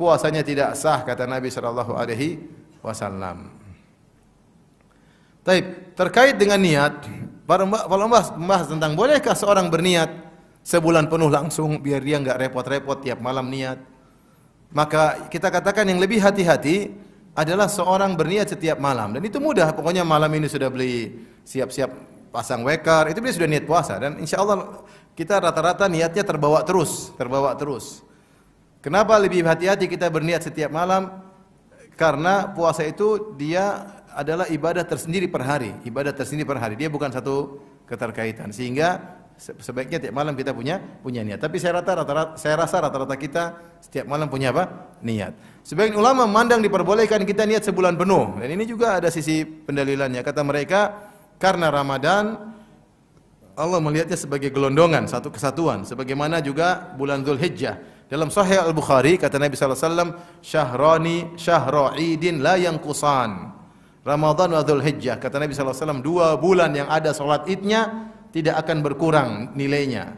puasanya tidak sah kata Nabi sallallahu alaihi wasallam. Baik, terkait dengan niat, para ulama membahas tentang bolehkah seorang berniat sebulan penuh langsung biar dia enggak repot-repot tiap malam niat. Maka kita katakan yang lebih hati-hati adalah seorang berniat setiap malam, dan itu mudah. Pokoknya malam ini sudah beli siap-siap pasang wekar, itu dia sudah niat puasa, dan insya Allah kita rata-rata niatnya terbawa terus. Kenapa lebih hati-hati kita berniat setiap malam? Karena puasa itu dia adalah ibadah tersendiri per hari, Dia bukan satu keterkaitan, sehingga sebaiknya tiap malam kita punya niat. Tapi saya rasa rata-rata kita setiap malam punya apa? Niat. Sebagian ulama memandang diperbolehkan kita niat sebulan penuh, dan ini juga ada sisi pendalilannya. Kata mereka, karena Ramadan Allah melihatnya sebagai gelondongan, satu kesatuan, sebagaimana juga bulan Dzulhijjah. Dalam Sahih Al-Bukhari kata Nabi sallallahu alaihi wasallam, "Syahrani syahra 'idin la yanqusan." Ramadan wa Dzulhijjah, kata Nabi sallallahu alaihi wasallam, 2 bulan yang ada salat Idnya tidak akan berkurang nilainya.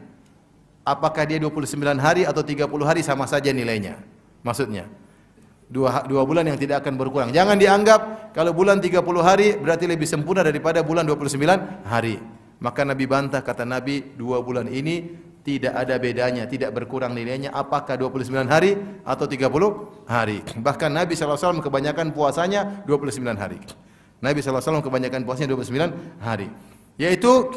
Apakah dia 29 hari atau 30 hari sama saja nilainya. Maksudnya, dua bulan yang tidak akan berkurang. Jangan dianggap kalau bulan 30 hari berarti lebih sempurna daripada bulan 29 hari. Maka Nabi bantah, kata Nabi, 2 bulan ini tidak ada bedanya, tidak berkurang nilainya apakah 29 hari atau 30 hari. Bahkan Nabi SAW kebanyakan puasanya 29 hari. Nabi SAW kebanyakan puasanya 29 hari. Yaitu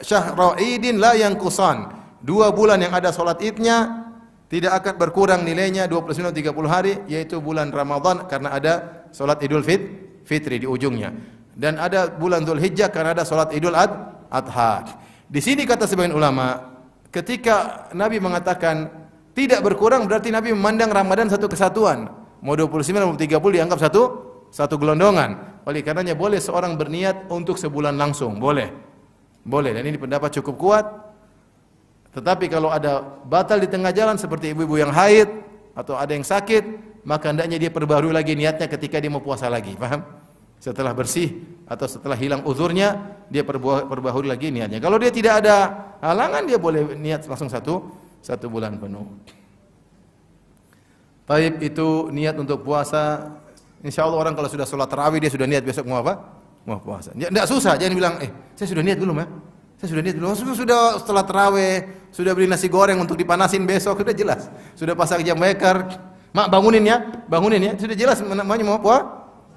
syahra idin la yanqusan. 2 bulan yang ada salat Idnya tidak akan berkurang nilainya 29 30 hari, yaitu bulan Ramadan karena ada salat Idul Fitri di ujungnya, dan ada bulan Dzulhijjah karena ada salat Idul Adha. Di sini kata sebagian ulama, ketika Nabi mengatakan tidak berkurang berarti Nabi memandang Ramadan satu kesatuan. Mau 29 mau 30 dianggap satu gelondongan. Oleh karenanya boleh seorang berniat untuk sebulan langsung, boleh, dan ini pendapat cukup kuat. Tetapi kalau ada batal di tengah jalan seperti ibu-ibu yang haid atau ada yang sakit, maka hendaknya dia perbarui lagi niatnya ketika dia mau puasa lagi, paham? Setelah bersih atau setelah hilang uzurnya, dia perbarui lagi niatnya. Kalau dia tidak ada halangan, dia boleh niat langsung satu bulan penuh. Taib, itu niat untuk puasa. Insya Allah orang kalau sudah sholat tarawih dia sudah niat besok mau apa? Mau puasa. Tidak susah, jangan bilang, saya sudah niat belum ya? Saya sudah niat belum? Sudah setelah tarawih, sudah beli nasi goreng untuk dipanasin besok, sudah jelas. Sudah pasang jam waker, mak bangunin ya, sudah jelas namanya mau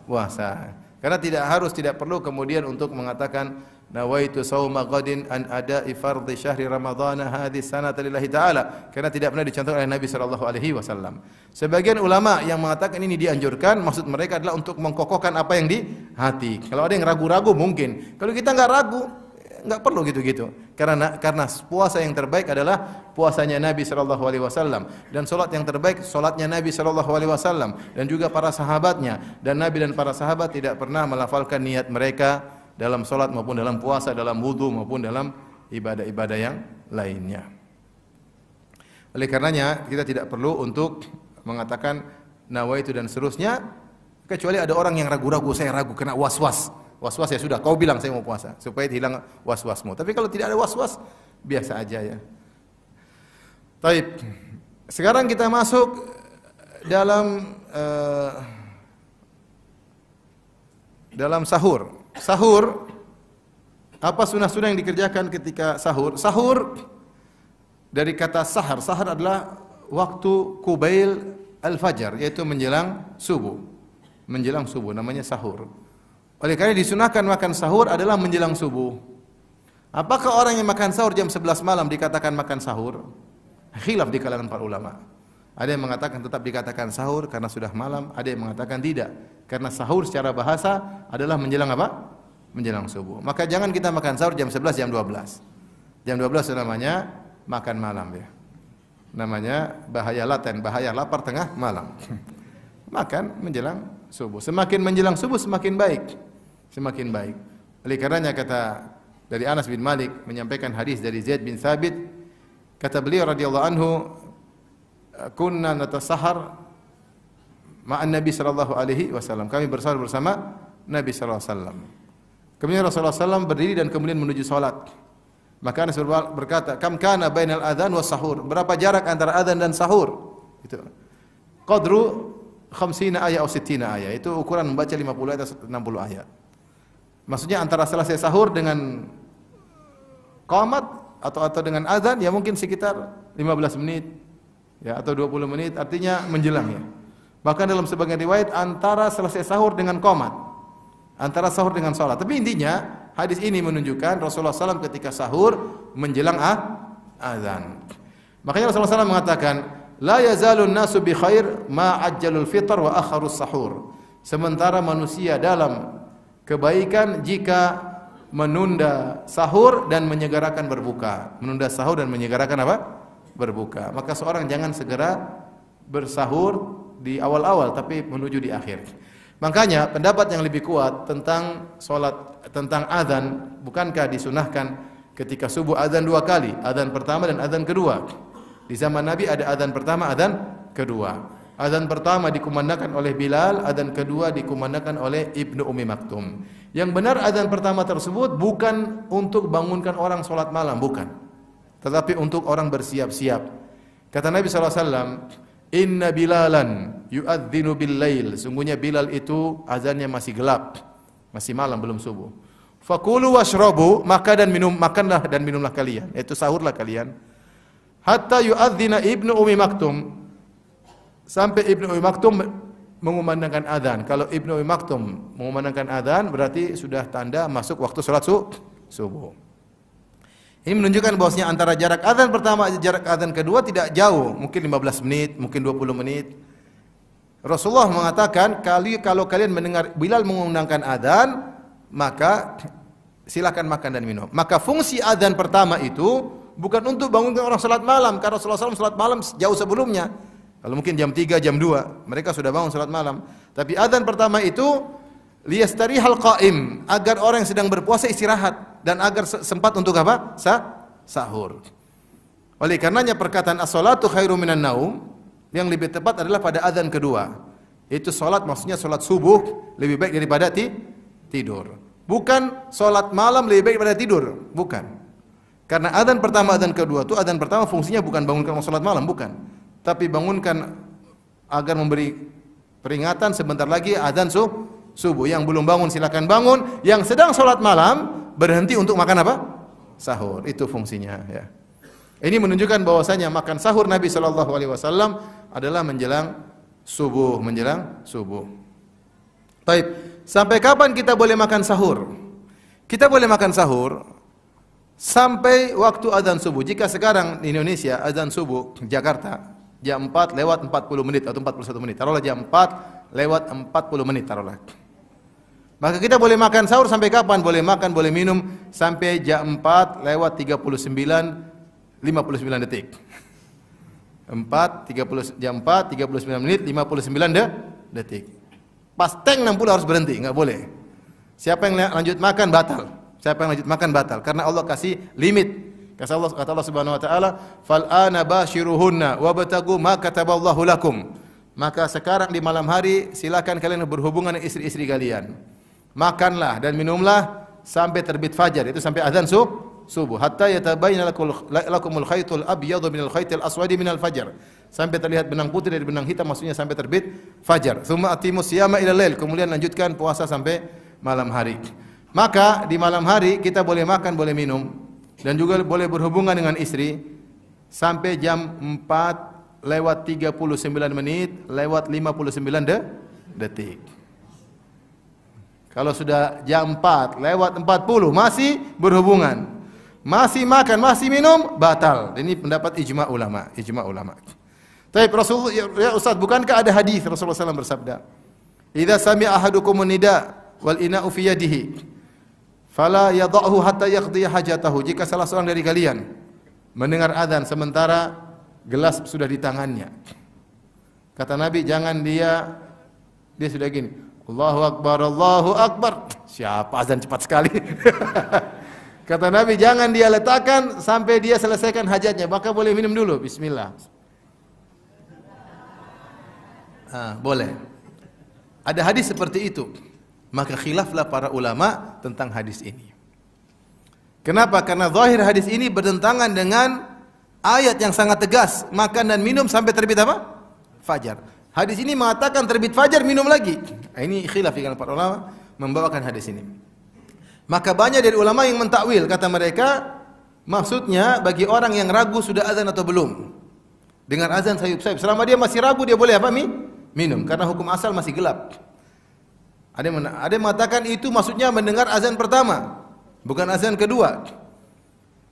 puasa. Karena tidak perlu kemudian untuk mengatakan nawaitu shauma ghadin an ada'i fardhi syahri ramadhana hadhihi sanata lillahi ta'ala, karena tidak pernah dicontohkan oleh Nabi sallallahu alaihi wasallam. Sebagian ulama yang mengatakan ini dianjurkan, maksud mereka adalah untuk mengkokohkan apa yang di hati. Kalau ada yang ragu-ragu mungkin. Kalau kita enggak ragu, enggak perlu gitu-gitu. Karena puasa yang terbaik adalah puasanya Nabi sallallahu alaihi wasallam, dan salat yang terbaik salatnya Nabi sallallahu alaihi wasallam dan juga para sahabatnya. Dan Nabi dan para sahabat tidak pernah melafalkan niat mereka dalam salat maupun dalam puasa, dalam wudu maupun dalam ibadah-ibadah yang lainnya. Oleh karenanya kita tidak perlu untuk mengatakan nawaitu dan seterusnya, kecuali ada orang yang ragu-ragu, saya ragu kena was-was. Was-was ya sudah, kau bilang saya mau puasa supaya hilang was-wasmu. Tapi kalau tidak ada was-was, biasa aja ya. Taib. Sekarang kita masuk dalam sahur. Sahur, apa sunnah-sunnah yang dikerjakan ketika sahur? Sahur dari kata sahar. Sahar adalah waktu kubail al-fajar, yaitu menjelang subuh. Menjelang subuh namanya sahur. Oleh karena disunahkan makan sahur adalah menjelang subuh. Apakah orang yang makan sahur jam 11 malam dikatakan makan sahur? Khilaf di kalangan para ulama. Ada yang mengatakan tetap dikatakan sahur karena sudah malam, ada yang mengatakan tidak. Karena sahur secara bahasa adalah menjelang apa? Menjelang subuh. Maka jangan kita makan sahur jam 11, jam 12. Jam 12 itu namanya makan malam ya. Namanya bahaya laten, bahaya lapar tengah malam. Makan menjelang subuh. Semakin menjelang subuh semakin baik. Semakin baik. Oleh karenanya kata dari Anas bin Malik menyampaikan hadis dari Zaid bin Thabit, kata beliau radhiyallahu anhu, kunna natasahar ma'an Nabi sallallahu alaihi wasallam. Kami bersahur bersama Nabi sallallahu alaihi wasallam. Kemudian Rasulullah SAW berdiri dan kemudian menuju salat. Maka Anas berkata, kam kana bainal adzan was sahur? Berapa jarak antara adzan dan sahur? Itu. Qadru 50 ayat atau 60 ayat. Itu ukuran membaca 50 ayat atau 60 ayat. Maksudnya antara selesai sahur dengan qamat atau dengan adzan ya mungkin sekitar 15 menit ya atau 20 menit, artinya menjelang ya. Bahkan dalam sebagian riwayat antara selesai sahur dengan qamat. Antara sahur dengan salat. Tapi intinya hadis ini menunjukkan Rasulullah SAW ketika sahur menjelang azan. Makanya Rasulullah SAW mengatakan, la yazalun nasu bi khair ma ajjalul fitr wa akharus sahur. Sementara manusia dalam kebaikan jika menunda sahur dan menyegerakan berbuka. Menunda sahur dan menyegerakan apa? Berbuka. Maka seorang jangan segera bersahur di awal-awal tapi menuju di akhir. Makanya pendapat yang lebih kuat tentang salat, tentang azan, bukankah disunahkan ketika subuh azan 2 kali, azan pertama dan azan kedua. Di zaman Nabi ada azan pertama, azan kedua. Azan pertama dikumandangkan oleh Bilal, azan kedua dikumandangkan oleh Ibnu Ummi Maktum. Yang benar azan pertama tersebut bukan untuk bangunkan orang salat malam, bukan. Tetapi untuk orang bersiap-siap. Kata Nabi SAW, inna Bilalan yu'adzinu bil lail. Sungguhnya Bilal itu azannya masih gelap, masih malam, belum subuh. Fakulu washrabu, makanlah dan minumlah kalian, yaitu sahurlah kalian. Hatta yu'adzina Ibnu Ummi Maktum, sampai Ibnu Ummi Maktum mengumandangkan azan. Kalau Ibnu Ummi Maktum mengumandangkan azan berarti sudah tanda masuk waktu salat subuh. Ini menunjukkan bahwasanya antara jarak azan pertama dan jarak azan kedua tidak jauh, mungkin 15 menit, mungkin 20 menit. Rasulullah mengatakan, kalau kalian mendengar Bilal mengumandangkan azan, maka silakan makan dan minum. Maka fungsi azan pertama itu bukan untuk bangunkan orang salat malam, karena Rasulullah SAW salat malam jauh sebelumnya. Kalau mungkin jam 3, jam 2, mereka sudah bangun salat malam. Tapi azan pertama itu liyastarihal qaim, agar orang yang sedang berpuasa istirahat dan agar sempat untuk apa? Sahur. Oleh karenanya perkataan as-salatu khairum minan naum yang lebih tepat adalah pada azan kedua. Itu salat maksudnya salat subuh lebih baik daripada tidur. Bukan salat malam lebih baik daripada tidur, bukan. Karena azan pertama, azan kedua itu azan pertama fungsinya bukan bangunkan salat malam, bukan. Tapi bangunkan agar memberi peringatan sebentar lagi azan subuh. Yang belum bangun silakan bangun, yang sedang salat malam berhenti untuk makan apa? Sahur. Itu fungsinya ya. Ini menunjukkan bahwasanya makan sahur Nabi sallallahu alaihi wasallam adalah menjelang subuh. Baik, sampai kapan kita boleh makan sahur? Kita boleh makan sahur sampai waktu azan subuh. Jika sekarang di Indonesia azan subuh Jakarta jam 4 lewat 40 menit atau 41 menit. Taruhlah jam 4 lewat 40 menit taruhlah. Maka kita boleh makan sahur sampai kapan? Boleh makan, boleh minum sampai jam 4 lewat 59 59 detik. Jam 4 39 menit 59 detik. Pas teng 60 harus berhenti, enggak boleh. Siapa yang lanjut makan batal. Siapa yang lanjut makan batal karena Allah kasih limit. Kata Allah Subhanahu wa taala, "Fal ana bashiruhunna wabtagu ma kataballahu lakum." Maka sekarang di malam hari silakan kalian berhubungan dengan istri-istri kalian. Makanlah dan minumlah sampai terbit fajar, itu sampai azan subuh. Hatta yatabayyana lakumul khaytul abyadu minal khaytil aswadi minal fajar. Sampai terlihat benang putih dari benang hitam, maksudnya sampai terbit fajar. Tsumma atimus siyama ila lail, kemudian lanjutkan puasa sampai malam hari. Maka di malam hari kita boleh makan, boleh minum dan juga boleh berhubungan dengan istri sampai jam 4 lewat 39 menit lewat 59 detik. Kalau sudah jam 4 lewat 40 masih berhubungan, masih makan, masih minum, batal. Ini pendapat ijma ulama. Tapi Rasulullah, ya Ustaz, bukankah ada hadis Rasulullah SAW bersabda, "Idza sami'a ahadukumun nida wal ina'u fi yadihi, fala yadh'uhu hatta yaqdi hajatahu." Jika salah seorang dari kalian mendengar azan sementara gelas sudah di tangannya, kata Nabi, jangan dia sudah gini, Allahu Akbar, Allahu Akbar. Siapa azan cepat sekali? Kata Nabi, jangan dia letakkan sampai dia selesaikan hajatnya, maka boleh minum dulu. Bismillah. Boleh. Ada hadis seperti itu. Maka khilaflah para ulama tentang hadis ini. Kenapa? Karena zahir hadis ini bertentangan dengan ayat yang sangat tegas, makan dan minum sampai terbit apa? Fajar. Hadis ini mengatakan terbit fajar minum lagi. Ini khilaf dengan para ulama membawakan hadis ini. Maka banyak dari ulama yang mentakwil, kata mereka maksudnya bagi orang yang ragu sudah azan atau belum. Dengar azan sayup-sayup, selama dia masih ragu dia boleh apa? Minum, karena hukum asal masih gelap. Ada yang mengatakan itu maksudnya mendengar azan pertama, bukan azan kedua.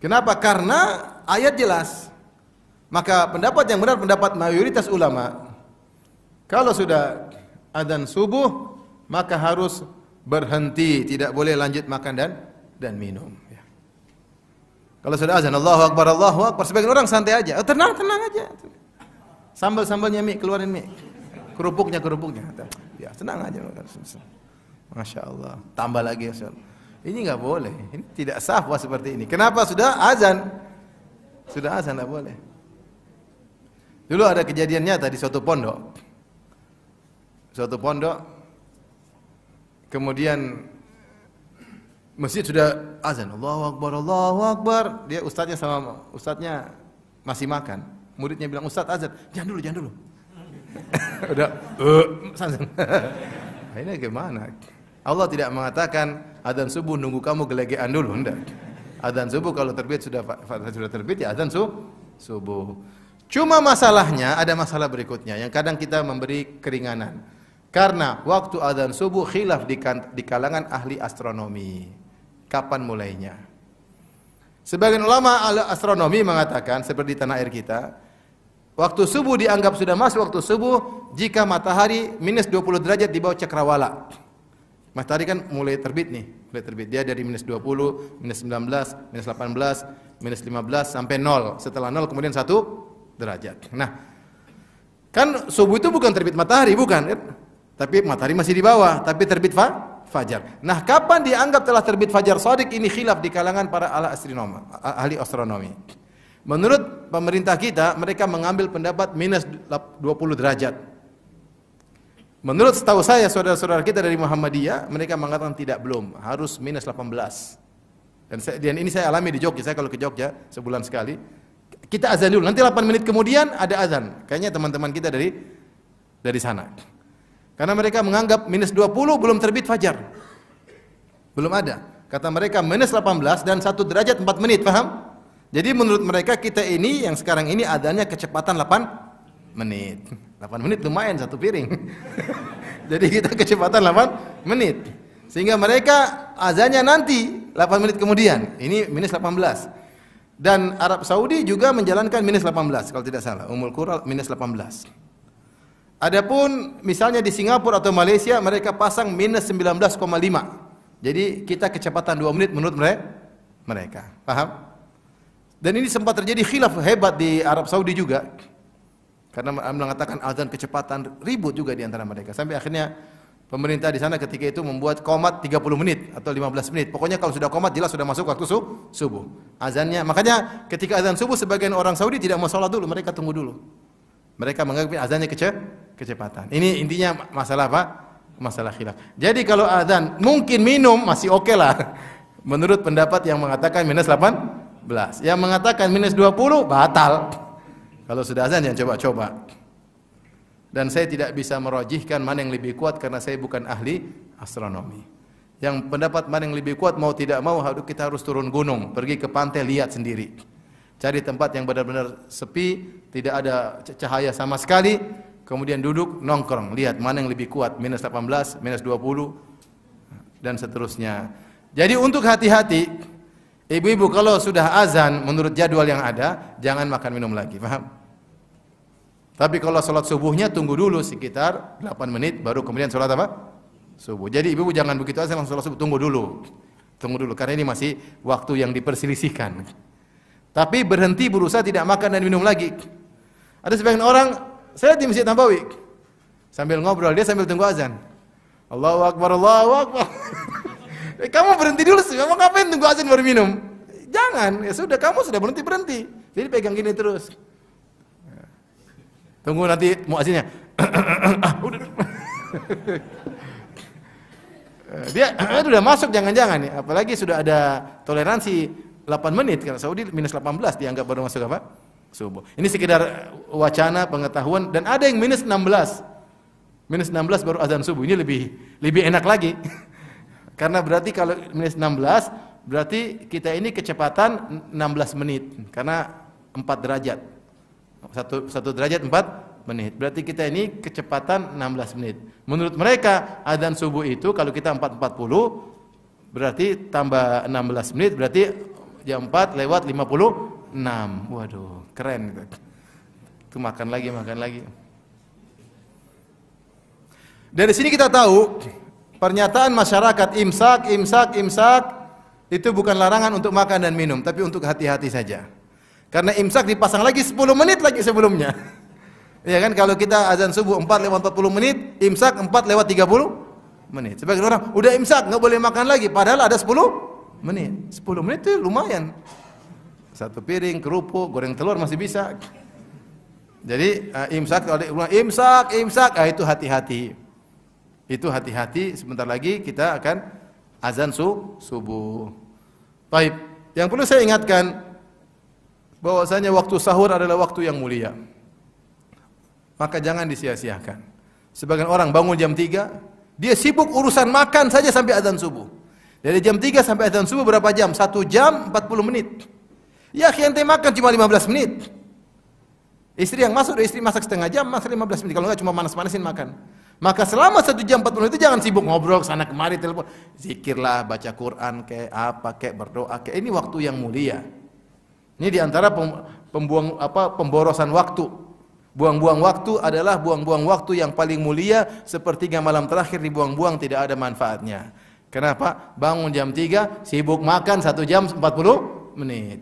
Kenapa? Karena ayat jelas. Maka pendapat yang benar, pendapat mayoritas ulama, kalau sudah azan subuh maka harus berhenti, tidak boleh lanjut makan dan minum. Ya. Kalau sudah azan Allahu Akbar, sebagian orang santai aja, tenang aja. Sambal-sambalnya mie, keluarin mie. Kerupuknya. Ya, tenang aja. Masya Allah. Tambah lagi ya. Ini nggak boleh. Ini tidak sah seperti ini. Kenapa? Sudah azan tidak boleh. Dulu ada kejadian nyata di suatu pondok. Kemudian masjid sudah azan, Allahu Akbar. Dia ustadznya masih makan. Muridnya bilang, "Ustadz azan." Jangan dulu. Udah azan. Ini gimana? Allah tidak mengatakan azan subuh nunggu kamu gelegean dulu, enggak. Azan subuh kalau terbit sudah terbit ya azan subuh. Cuma masalahnya ada masalah berikutnya yang kadang kita memberi keringanan. Karena waktu azan subuh khilaf di kalangan ahli astronomi. Kapan mulainya? Sebagian ulama astronomi mengatakan seperti tanah air kita, waktu subuh dianggap sudah masuk waktu subuh jika matahari minus 20 derajat di bawah cakrawala. Matahari kan mulai terbit. Dia dari minus 20, minus 19, minus 18, minus 15 sampai 0. Setelah 0 kemudian 1 derajat. Nah, kan subuh itu bukan terbit matahari, bukan? Tapi matahari masih di bawah, tapi terbit fajar. Nah, kapan dianggap telah terbit fajar shadiq? Ini khilaf di kalangan para ahli astronomi. Menurut pemerintah kita, mereka mengambil pendapat minus 20 derajat. Menurut setahu saya, saudara-saudara kita dari Muhammadiyah, mereka mengatakan belum, harus minus 18. Dan ini saya alami di Jogja. Saya kalau ke Jogja sebulan sekali, kita azan dulu, nanti 8 menit kemudian ada azan. Kayaknya teman-teman kita dari sana. Karena mereka menganggap minus 20 belum terbit fajar. Belum ada. Kata mereka minus 18 dan 1 derajat 4 menit, paham? Jadi menurut mereka kita ini yang sekarang ini adanya kecepatan 8 menit. 8 menit lumayan satu piring. Jadi kita kecepatan 8 menit. Sehingga mereka azannya nanti 8 menit kemudian. Ini minus 18. Dan Arab Saudi juga menjalankan minus 18 kalau tidak salah. Ummul Qura minus 18. Adapun misalnya di Singapura atau Malaysia mereka pasang minus 19,5. Jadi kita kecepatan 2 menit menurut mereka. Paham? Dan ini sempat terjadi khilaf hebat di Arab Saudi juga. Karena mengatakan azan kecepatan, ribut juga di antara mereka. Sampai akhirnya pemerintah di sana ketika itu membuat qomat 30 menit atau 15 menit. Pokoknya kalau sudah qomat jelas sudah masuk waktu subuh. Azannya, makanya ketika azan subuh sebagian orang Saudi tidak mau sholat dulu, mereka tunggu dulu. Mereka menganggap azannya kecepatan. Ini intinya masalah apa? Masalah khilaf. Jadi kalau azan mungkin minum masih oke lah. Menurut pendapat yang mengatakan minus 18. Yang mengatakan minus 20 batal. Kalau sudah azan jangan coba-coba. Dan saya tidak bisa merojihkan mana yang lebih kuat karena saya bukan ahli astronomi. Yang pendapat mana yang lebih kuat mau tidak mau kita harus turun gunung, pergi ke pantai lihat sendiri. Cari tempat yang benar-benar sepi, tidak ada cahaya sama sekali, kemudian duduk nongkrong, lihat mana yang lebih kuat, minus 18, minus 20 dan seterusnya. Jadi untuk hati-hati, ibu-ibu kalau sudah azan menurut jadwal yang ada, jangan makan minum lagi, paham? Tapi kalau sholat subuhnya tunggu dulu sekitar 8 menit baru kemudian sholat apa? Subuh. Jadi ibu-ibu jangan begitu aja langsung sholat subuh, tunggu dulu karena ini masih waktu yang diperselisihkan. Tapi berhenti berusaha tidak makan dan minum lagi. Ada sebagian orang, saya di Masjid Nabawi sambil ngobrol, dia sambil tunggu azan. Allahu Akbar, Allahu Akbar. Kamu berhenti dulu sih, kamu ngapain tunggu azan baru minum? Jangan, ya sudah kamu sudah berhenti. Jadi pegang gini terus. Tunggu nanti muazzinnya. Udah. Dia sudah masuk jangan-jangan ya. Apalagi sudah ada toleransi 8 menit karena Saudi minus 18 dianggap baru masuk apa? Subuh. Ini sekedar wacana pengetahuan dan ada yang minus 16. Minus 16 baru azan subuh. Ini lebih enak lagi. Karena berarti kalau minus 16 berarti kita ini kecepatan 16 menit karena 4 derajat. Satu derajat 4 menit. Berarti kita ini kecepatan 16 menit. Menurut mereka azan subuh itu kalau kita 4.40 berarti tambah 16 menit berarti jam 4 lewat 56. Waduh, keren gitu. Itu makan lagi. Dari sini kita tahu pernyataan masyarakat imsak itu bukan larangan untuk makan dan minum, tapi untuk hati-hati saja. Karena imsak dipasang lagi 10 menit lagi sebelumnya. Ya kan, kalau kita azan subuh 4 lewat 40 menit, imsak 4 lewat 30 menit. Sebagian orang udah imsak nggak boleh makan lagi, padahal ada 10 menit. 10 menit itu lumayan. Satu piring kerupuk, goreng telur masih bisa. Jadi imsak itu hati-hati. Itu hati-hati, sebentar lagi kita akan azan subuh. Baik, yang perlu saya ingatkan bahwasanya waktu sahur adalah waktu yang mulia. Maka jangan disia-siakan. Sebagian orang bangun jam 3, dia sibuk urusan makan saja sampai azan subuh. Dari jam 3 sampai azan subuh berapa jam? 1 jam 40 menit. Ya, ente makan cuma 15 menit. Istri yang masuk, istri masak setengah jam, masak 15 menit. Kalau enggak cuma manas-manasin makan. Maka selama 1 jam 40 menit itu jangan sibuk ngobrol sana kemari, telepon. Zikirlah, baca Quran, kayak apa, kayak berdoa, kayak ini waktu yang mulia. Ini diantara pemborosan waktu. Buang-buang waktu adalah buang-buang waktu yang paling mulia, sepertiga malam terakhir dibuang-buang tidak ada manfaatnya. Kenapa? Bangun jam 3, sibuk makan 1 jam 40 menit.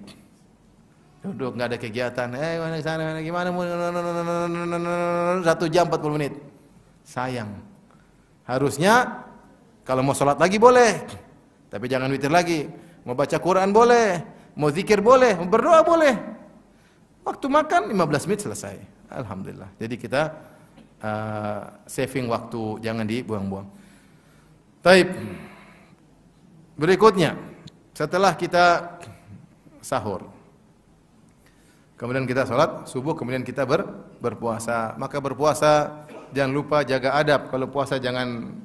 Duduk nggak ada kegiatan. Mana sana gimana? 1 jam 40 menit. Sayang. Harusnya kalau mau sholat lagi boleh, tapi jangan witir lagi. Mau baca Quran boleh, mau zikir boleh, mau berdoa boleh. Waktu makan 15 menit selesai. Alhamdulillah. Jadi kita saving waktu, jangan dibuang-buang. Taib. Berikutnya, setelah kita sahur, kemudian kita sholat subuh, kemudian kita berpuasa. Maka berpuasa jangan lupa jaga adab. Kalau puasa jangan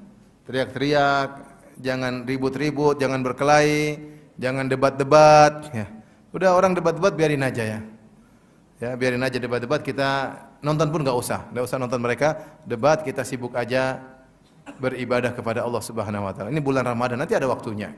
teriak-teriak, jangan ribut-ribut, jangan berkelahi, jangan debat-debat. Ya. Udah orang debat-debat biarin aja ya. Ya biarin aja debat-debat, kita nonton pun nggak usah nonton mereka debat, kita sibuk aja beribadah kepada Allah Subhanahu Wa Taala. Ini bulan Ramadan, nanti ada waktunya.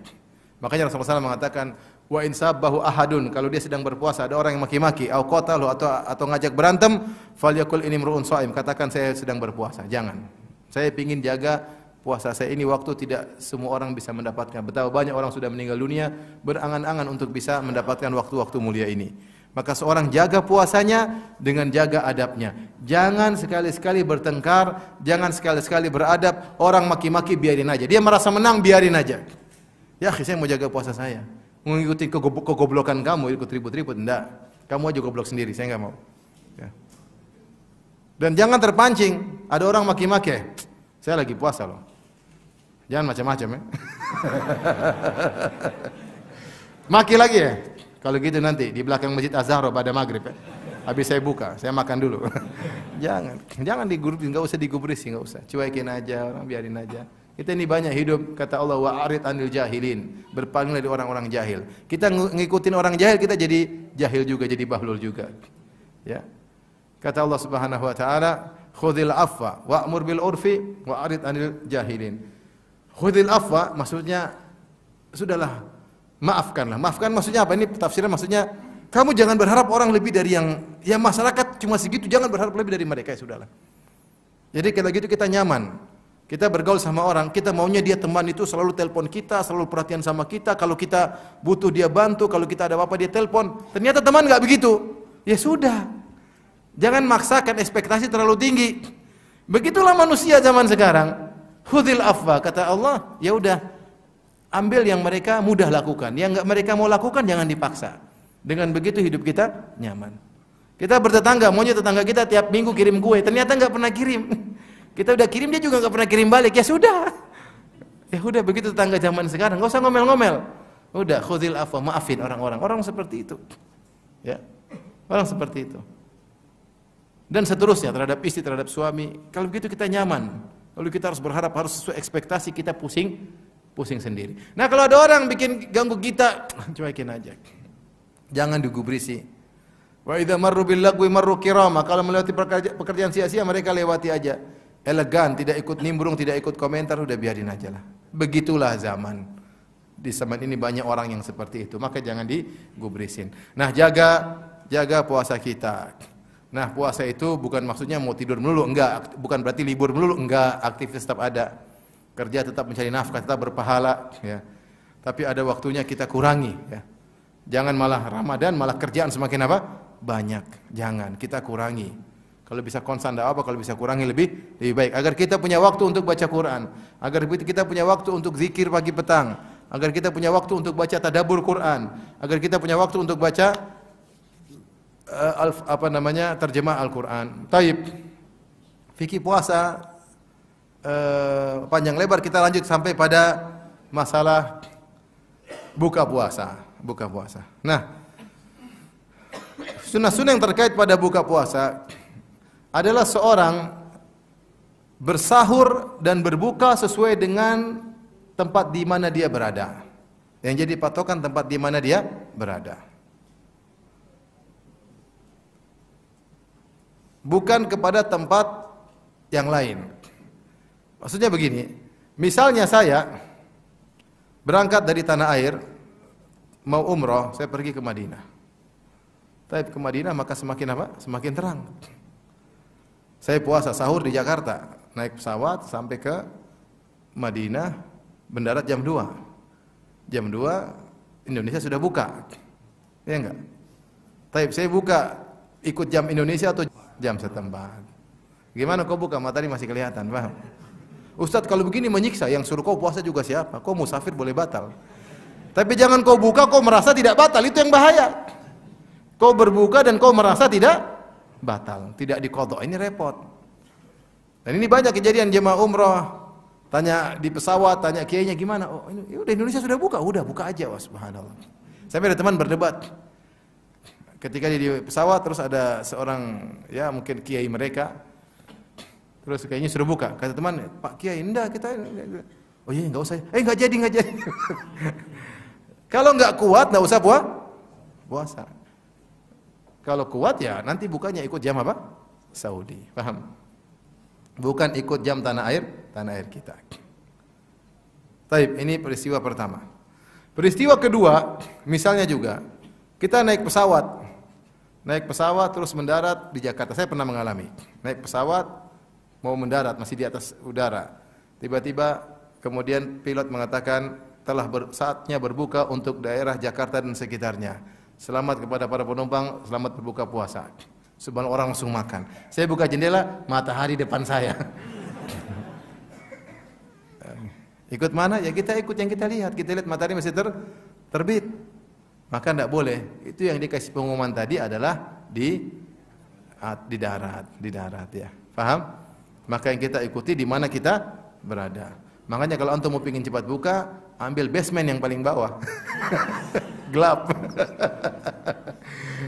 Makanya Rasulullah SAW mengatakan, wa insabahu ahadun, kalau dia sedang berpuasa ada orang yang maki-maki, au qatalu atau ngajak berantem, falyakul ini mru'un shaim, katakan saya sedang berpuasa. Jangan. Saya ingin jaga puasa saya ini, waktu tidak semua orang bisa mendapatkan. Betapa banyak orang sudah meninggal dunia berangan-angan untuk bisa mendapatkan waktu-waktu mulia ini. Maka seorang jaga puasanya dengan jaga adabnya. Jangan sekali-sekali bertengkar, jangan sekali-sekali beradab. Orang maki-maki biarin aja. Dia merasa menang, biarin aja. Ya, saya mau jaga puasa saya. Mengikuti kegoblokan kamu, ikut ribut-ribut, enggak. Kamu aja goblok sendiri, saya enggak mau. Ya. Dan jangan terpancing. Ada orang maki-maki, saya lagi puasa loh. Jangan macam-macam ya. Maki lagi ya. Kalau gitu nanti di belakang Masjid Az-Zahra pada maghrib ya. Habis saya buka, saya makan dulu. Jangan digubris, enggak usah digubrisi, enggak usah. Cuekin aja, orang biarin aja. Kita ini banyak hidup, kata Allah, wa'arid anil jahilin. Berpaling dari orang-orang jahil. Kita ngikutin orang jahil, kita jadi jahil juga, jadi bahlul juga. Ya. Kata Allah Subhanahu wa taala, khudhil afwa wa'mur bil urfi wa'arid anil jahilin. Khudhil afwa maksudnya sudahlah, maafkanlah. Maafkan maksudnya apa? Ini tafsirnya maksudnya kamu jangan berharap orang lebih dari yang masyarakat cuma segitu, jangan berharap lebih dari mereka, ya sudahlah. Jadi kalau gitu kita nyaman. Kita bergaul sama orang, kita maunya dia teman itu selalu telepon kita, selalu perhatian sama kita. Kalau kita butuh dia bantu, kalau kita ada apa-apa dia telepon. Ternyata teman enggak begitu. Ya sudah. Jangan maksakan ekspektasi terlalu tinggi. Begitulah manusia zaman sekarang. Khudhil afwa, kata Allah, ya udah. ambil yang mereka mudah lakukan. Yang enggak mereka mau lakukan jangan dipaksa. Dengan begitu hidup kita nyaman. Kita bertetangga, maunya tetangga kita tiap minggu kirim kue, ternyata enggak pernah kirim. Kita udah kirim, dia juga enggak pernah kirim balik. Ya sudah. Ya udah, begitu tetangga zaman sekarang, enggak usah ngomel-ngomel. Udah, khudhil afwa, maafin orang-orang. Orang seperti itu. Ya. Orang seperti itu. Dan seterusnya terhadap istri, terhadap suami. Kalau begitu kita nyaman. Lalu kita harus berharap harus sesuai ekspektasi, kita pusing sendiri. Nah, kalau ada orang bikin ganggu kita, cuekin aja. Jangan digubrisi. Wa idza marru bil lagwi marru kirama. Kalau melewati pekerjaan sia-sia mereka lewati aja. Elegan, tidak ikut nimbrung, tidak ikut komentar, udah biarin aja lah. Begitulah zaman. Di zaman ini banyak orang yang seperti itu, maka jangan digubrisin. Nah, jaga puasa kita. Nah, puasa itu bukan maksudnya mau tidur melulu, enggak. Bukan berarti libur melulu, enggak. Aktivitas tetap ada. Kerja tetap mencari nafkah, tetap berpahala, ya. Tapi ada waktunya kita kurangi, ya. Jangan malah Ramadan malah kerjaan semakin apa? Banyak. Jangan, kita kurangi. Kalau bisa konsan apa, kalau bisa kurangi lebih baik. Agar kita punya waktu untuk baca Quran, agar kita punya waktu untuk zikir pagi petang, agar kita punya waktu untuk baca tadabbur Quran, agar kita punya waktu untuk baca terjemah Al-Quran. Taib. Fikih puasa panjang lebar kita lanjut sampai pada masalah buka puasa. Nah, sunnah-sunnah yang terkait pada buka puasa adalah seorang bersahur dan berbuka sesuai dengan tempat di mana dia berada. Yang jadi patokan tempat di mana dia berada. Bukan kepada tempat yang lain. Maksudnya begini, misalnya saya berangkat dari tanah air, mau umroh, saya pergi ke Madinah. Tapi ke Madinah maka semakin apa? Semakin terang. Saya puasa sahur di Jakarta, naik pesawat sampai ke Madinah, mendarat jam 2. Jam 2 Indonesia sudah buka. Ya enggak? Tapi saya buka ikut jam Indonesia atau jam setempat. Gimana kau buka? Matahari masih kelihatan, paham? Ustadz, kalau begini menyiksa, yang suruh kau puasa juga siapa? Kau musafir boleh batal. Tapi jangan kau buka, kau merasa tidak batal, itu yang bahaya. Kau berbuka dan kau merasa tidak batal, tidak diqadha, ini repot. Dan ini banyak kejadian jemaah umrah, tanya di pesawat, tanya kiainya gimana? Oh, ini udah Indonesia sudah buka, udah buka aja, wah subhanallah. Sampai ada teman berdebat. Ketika dia di pesawat terus ada seorang ya mungkin kiai mereka, terus kayaknya sudah buka. Kata teman, Pak Kiai, enggak kita. Oh iya enggak usah. Enggak jadi. Kalau enggak kuat enggak usah puasa. Kalau kuat ya nanti bukanya ikut jam apa? Saudi. Paham? Bukan ikut jam tanah air kita. Taib, ini peristiwa pertama. Peristiwa kedua, misalnya juga kita naik pesawat terus mendarat di Jakarta. Saya pernah mengalami. Naik pesawat mau mendarat masih di atas udara. Tiba-tiba kemudian pilot mengatakan telah saatnya berbuka untuk daerah Jakarta dan sekitarnya. Selamat kepada para penumpang, selamat berbuka puasa. Subhanallah, orang langsung makan. Saya buka jendela, matahari depan saya. Ikut mana? Ya kita ikut yang kita lihat. Kita lihat matahari masih terbit. Maka tidak boleh. Itu yang dikasih pengumuman tadi adalah di darat ya. Paham? Maka yang kita ikuti di mana kita berada. Makanya kalau antum mau pingin cepat buka, ambil basement yang paling bawah. Gelap.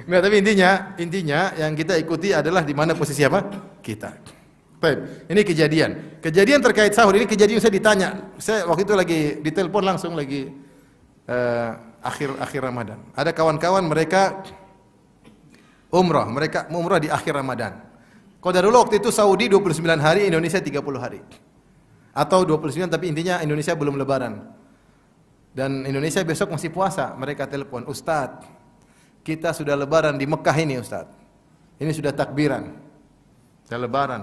Nah, tapi intinya yang kita ikuti adalah di mana posisi apa? Kita. Baik, ini kejadian terkait sahur. Ini kejadian saya ditanya. Saya waktu itu lagi ditelepon langsung lagi akhir Ramadan. Ada kawan-kawan mereka umrah di akhir Ramadan. Qadarullah waktu itu Saudi 29 hari, Indonesia 30 hari. Atau 29 tapi intinya Indonesia belum lebaran. Dan Indonesia besok masih puasa. Mereka telepon, Ustadz, kita sudah lebaran di Mekah ini Ustadz. Ini sudah takbiran. Sudah lebaran.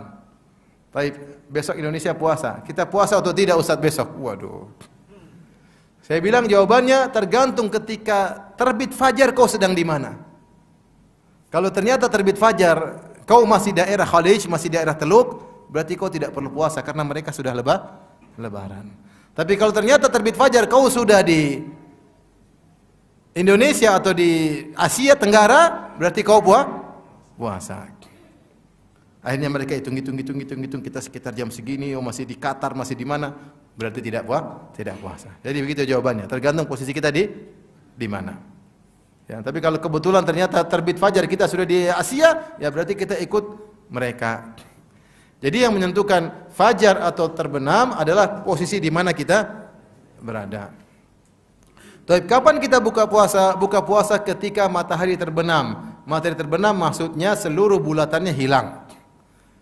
Baik, besok Indonesia puasa. Kita puasa atau tidak Ustadz besok? Waduh. Saya bilang jawabannya tergantung ketika terbit fajar kau sedang di mana. Kalau ternyata terbit fajar kau masih daerah Khalij, masih daerah Teluk, berarti kau tidak perlu puasa karena mereka sudah lebaran. Tapi kalau ternyata terbit fajar kau sudah di Indonesia atau di Asia Tenggara, berarti kau puasa. Akhirnya mereka hitung, kita sekitar jam segini, oh masih di Qatar, masih di mana? Berarti tidak puasa. Jadi begitu jawabannya, tergantung posisi kita di mana. Ya, tapi kalau kebetulan ternyata terbit fajar kita sudah di Asia, ya berarti kita ikut mereka. Jadi yang menentukan fajar atau terbenam adalah posisi di mana kita berada. Tapi kapan kita buka puasa? Buka puasa ketika matahari terbenam. Matahari terbenam maksudnya seluruh bulatannya hilang.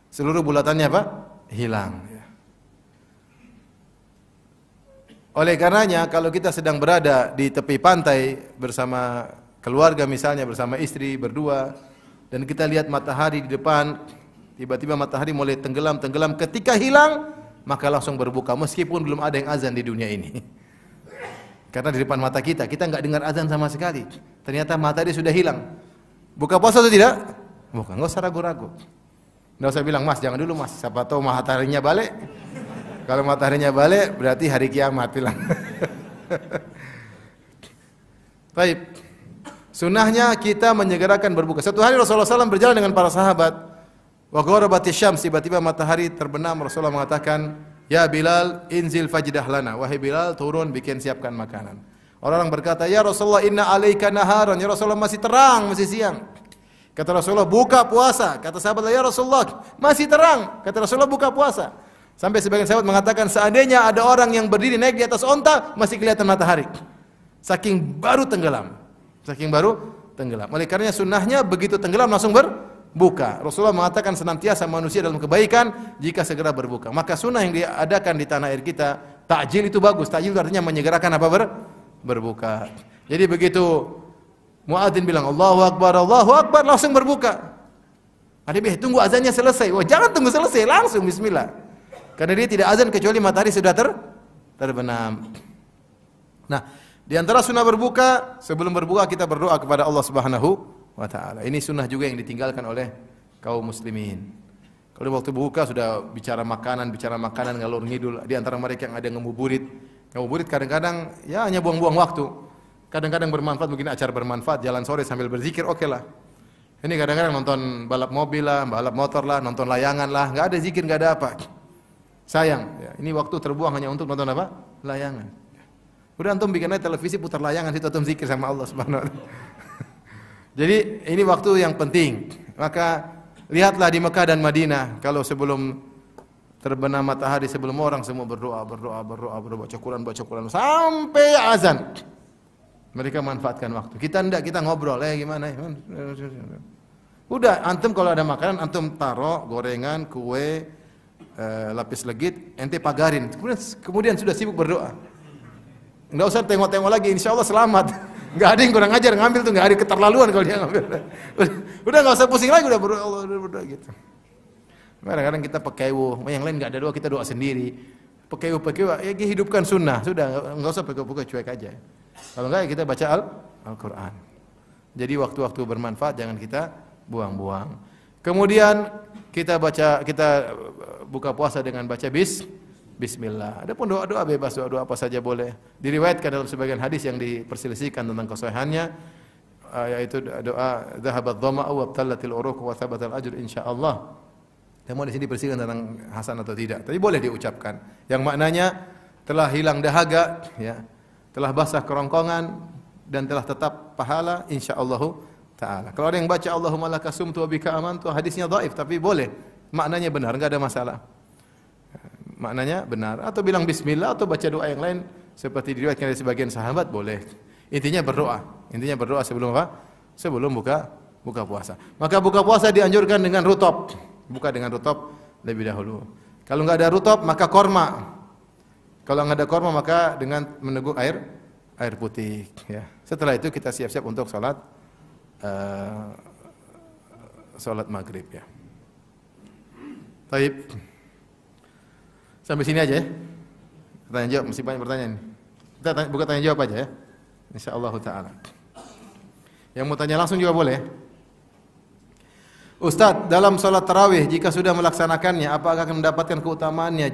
Seluruh bulatannya apa? Hilang. Oleh karenanya kalau kita sedang berada di tepi pantai bersama keluarga misalnya, bersama istri berdua, dan kita lihat matahari di depan, tiba-tiba matahari mulai tenggelam, ketika hilang maka langsung berbuka meskipun belum ada yang azan di dunia ini. Karena di depan mata kita enggak dengar azan sama sekali. Ternyata matahari sudah hilang. Buka puasa atau tidak? Bukan, enggak usah ragu-ragu. Enggak usah bilang, "Mas, jangan dulu, Mas. Siapa tahu mataharinya balik." Kalau mataharinya balik, berarti hari kiamat bilang. Baik. Sunnahnya kita menyegerakan berbuka. Satu hari Rasulullah SAW berjalan dengan para sahabat. Wa gharabatis syams, tiba-tiba matahari terbenam. Rasulullah mengatakan, "Ya Bilal, inzil fajdah lana." Wahai Bilal, turun bikin siapkan makanan. Orang berkata, "Ya Rasulullah, inna alaika naharan." Ya Rasulullah, masih terang, masih siang. Kata Rasulullah, "Buka puasa." Kata sahabat, "Ya Rasulullah, masih terang." Kata Rasulullah, "Buka puasa." Sampai sebagian sahabat mengatakan, seandainya ada orang yang berdiri naik di atas onta, masih kelihatan matahari. Saking baru tenggelam. Oleh karenanya sunnahnya begitu tenggelam langsung berbuka. Rasulullah mengatakan senantiasa manusia dalam kebaikan jika segera berbuka. Maka sunnah yang diadakan di tanah air kita, takjil itu bagus. Takjil itu artinya menyegerakan apa? Berbuka. Jadi begitu muadzin bilang Allahu Akbar, langsung berbuka. Ada tunggu azannya selesai. Wah, jangan tunggu selesai, langsung bismillah. Karena dia tidak azan kecuali matahari sudah terbenam. Nah, di antara sunnah berbuka, sebelum berbuka kita berdoa kepada Allah Subhanahu wa taala. Ini sunnah juga yang ditinggalkan oleh kaum muslimin. Kalau waktu buka sudah bicara makanan ngalur ngidul. Di antara mereka yang ada ngabuburit kadang-kadang ya hanya buang-buang waktu. Kadang-kadang bermanfaat, mungkin acara bermanfaat, jalan sore sambil berzikir, oke lah. Ini kadang-kadang nonton balap mobil lah, balap motor lah, nonton layangan lah, enggak ada zikir, enggak ada apa. Sayang, ya, ini waktu terbuang hanya untuk nonton apa? Layangan. Udah antum bikin aja televisi putar layangan, situ antum zikir sama Allah Subhanahu wa taala. Jadi ini waktu yang penting. Maka lihatlah di Mekah dan Madinah, kalau sebelum terbenam matahari, sebelum orang semua berdoa, baca Quran sampai azan. Mereka manfaatkan waktu. Kita enggak, kita ngobrol, gimana? Udah, antum kalau ada makanan antum taruh gorengan, kue, lapis legit, ente pagarin. Kemudian sudah sibuk berdoa. Enggak usah tengok-tengok lagi, insyaallah selamat. Enggak ada yang kurang ajar ngambil tuh, enggak ada keterlaluan kalau dia ngambil. Udah enggak usah pusing lagi, udah berdoa gitu. Kadang-kadang kita pekeuh, yang lain enggak ada doa, kita doa sendiri. Pekeuh, ya hidupkan sunnah, sudah enggak usah pekeuh cuek aja. Kalau enggak ya kita baca Al-Qur'an. Jadi waktu-waktu bermanfaat jangan kita buang-buang. Kemudian kita buka puasa dengan baca bismillah. Adapun doa-doa bebas, doa-doa apa saja boleh. Diriwayatkan dalam sebagian hadis yang diperselisihkan tentang kesahihannya, yaitu doa dhahabat dhama'u wa abtallatil uruq wa thabatal ajr insyaallah. Namun di sini diperselisihkan tentang hasan atau tidak. Tapi boleh diucapkan. Yang maknanya telah hilang dahaga, ya, telah basah kerongkongan dan telah tetap pahala insyaallah taala. Kalau ada yang baca Allahumma laka sumtu wa bika amantu, hadisnya dhaif tapi boleh. Maknanya benar, enggak ada masalah. Maknanya benar, atau bilang bismillah atau baca doa yang lain seperti diriwayatkan dari sebagian sahabat boleh. Intinya berdoa sebelum apa? Sebelum buka puasa. Maka buka puasa dianjurkan dengan rutop. Buka dengan rutop lebih dahulu. Kalau enggak ada rutop maka korma. Kalau enggak ada korma maka dengan meneguk air putih, ya. Setelah itu kita siap-siap untuk salat maghrib, ya. Baik. Sampai sini aja ya. Tanya jawab, masih banyak pertanyaan. Kita buka tanya jawab aja ya. Insyaallah taala. Yang mau tanya langsung juga boleh. Ustaz, dalam salat tarawih jika sudah melaksanakannya apakah akan mendapatkan keutamaannya?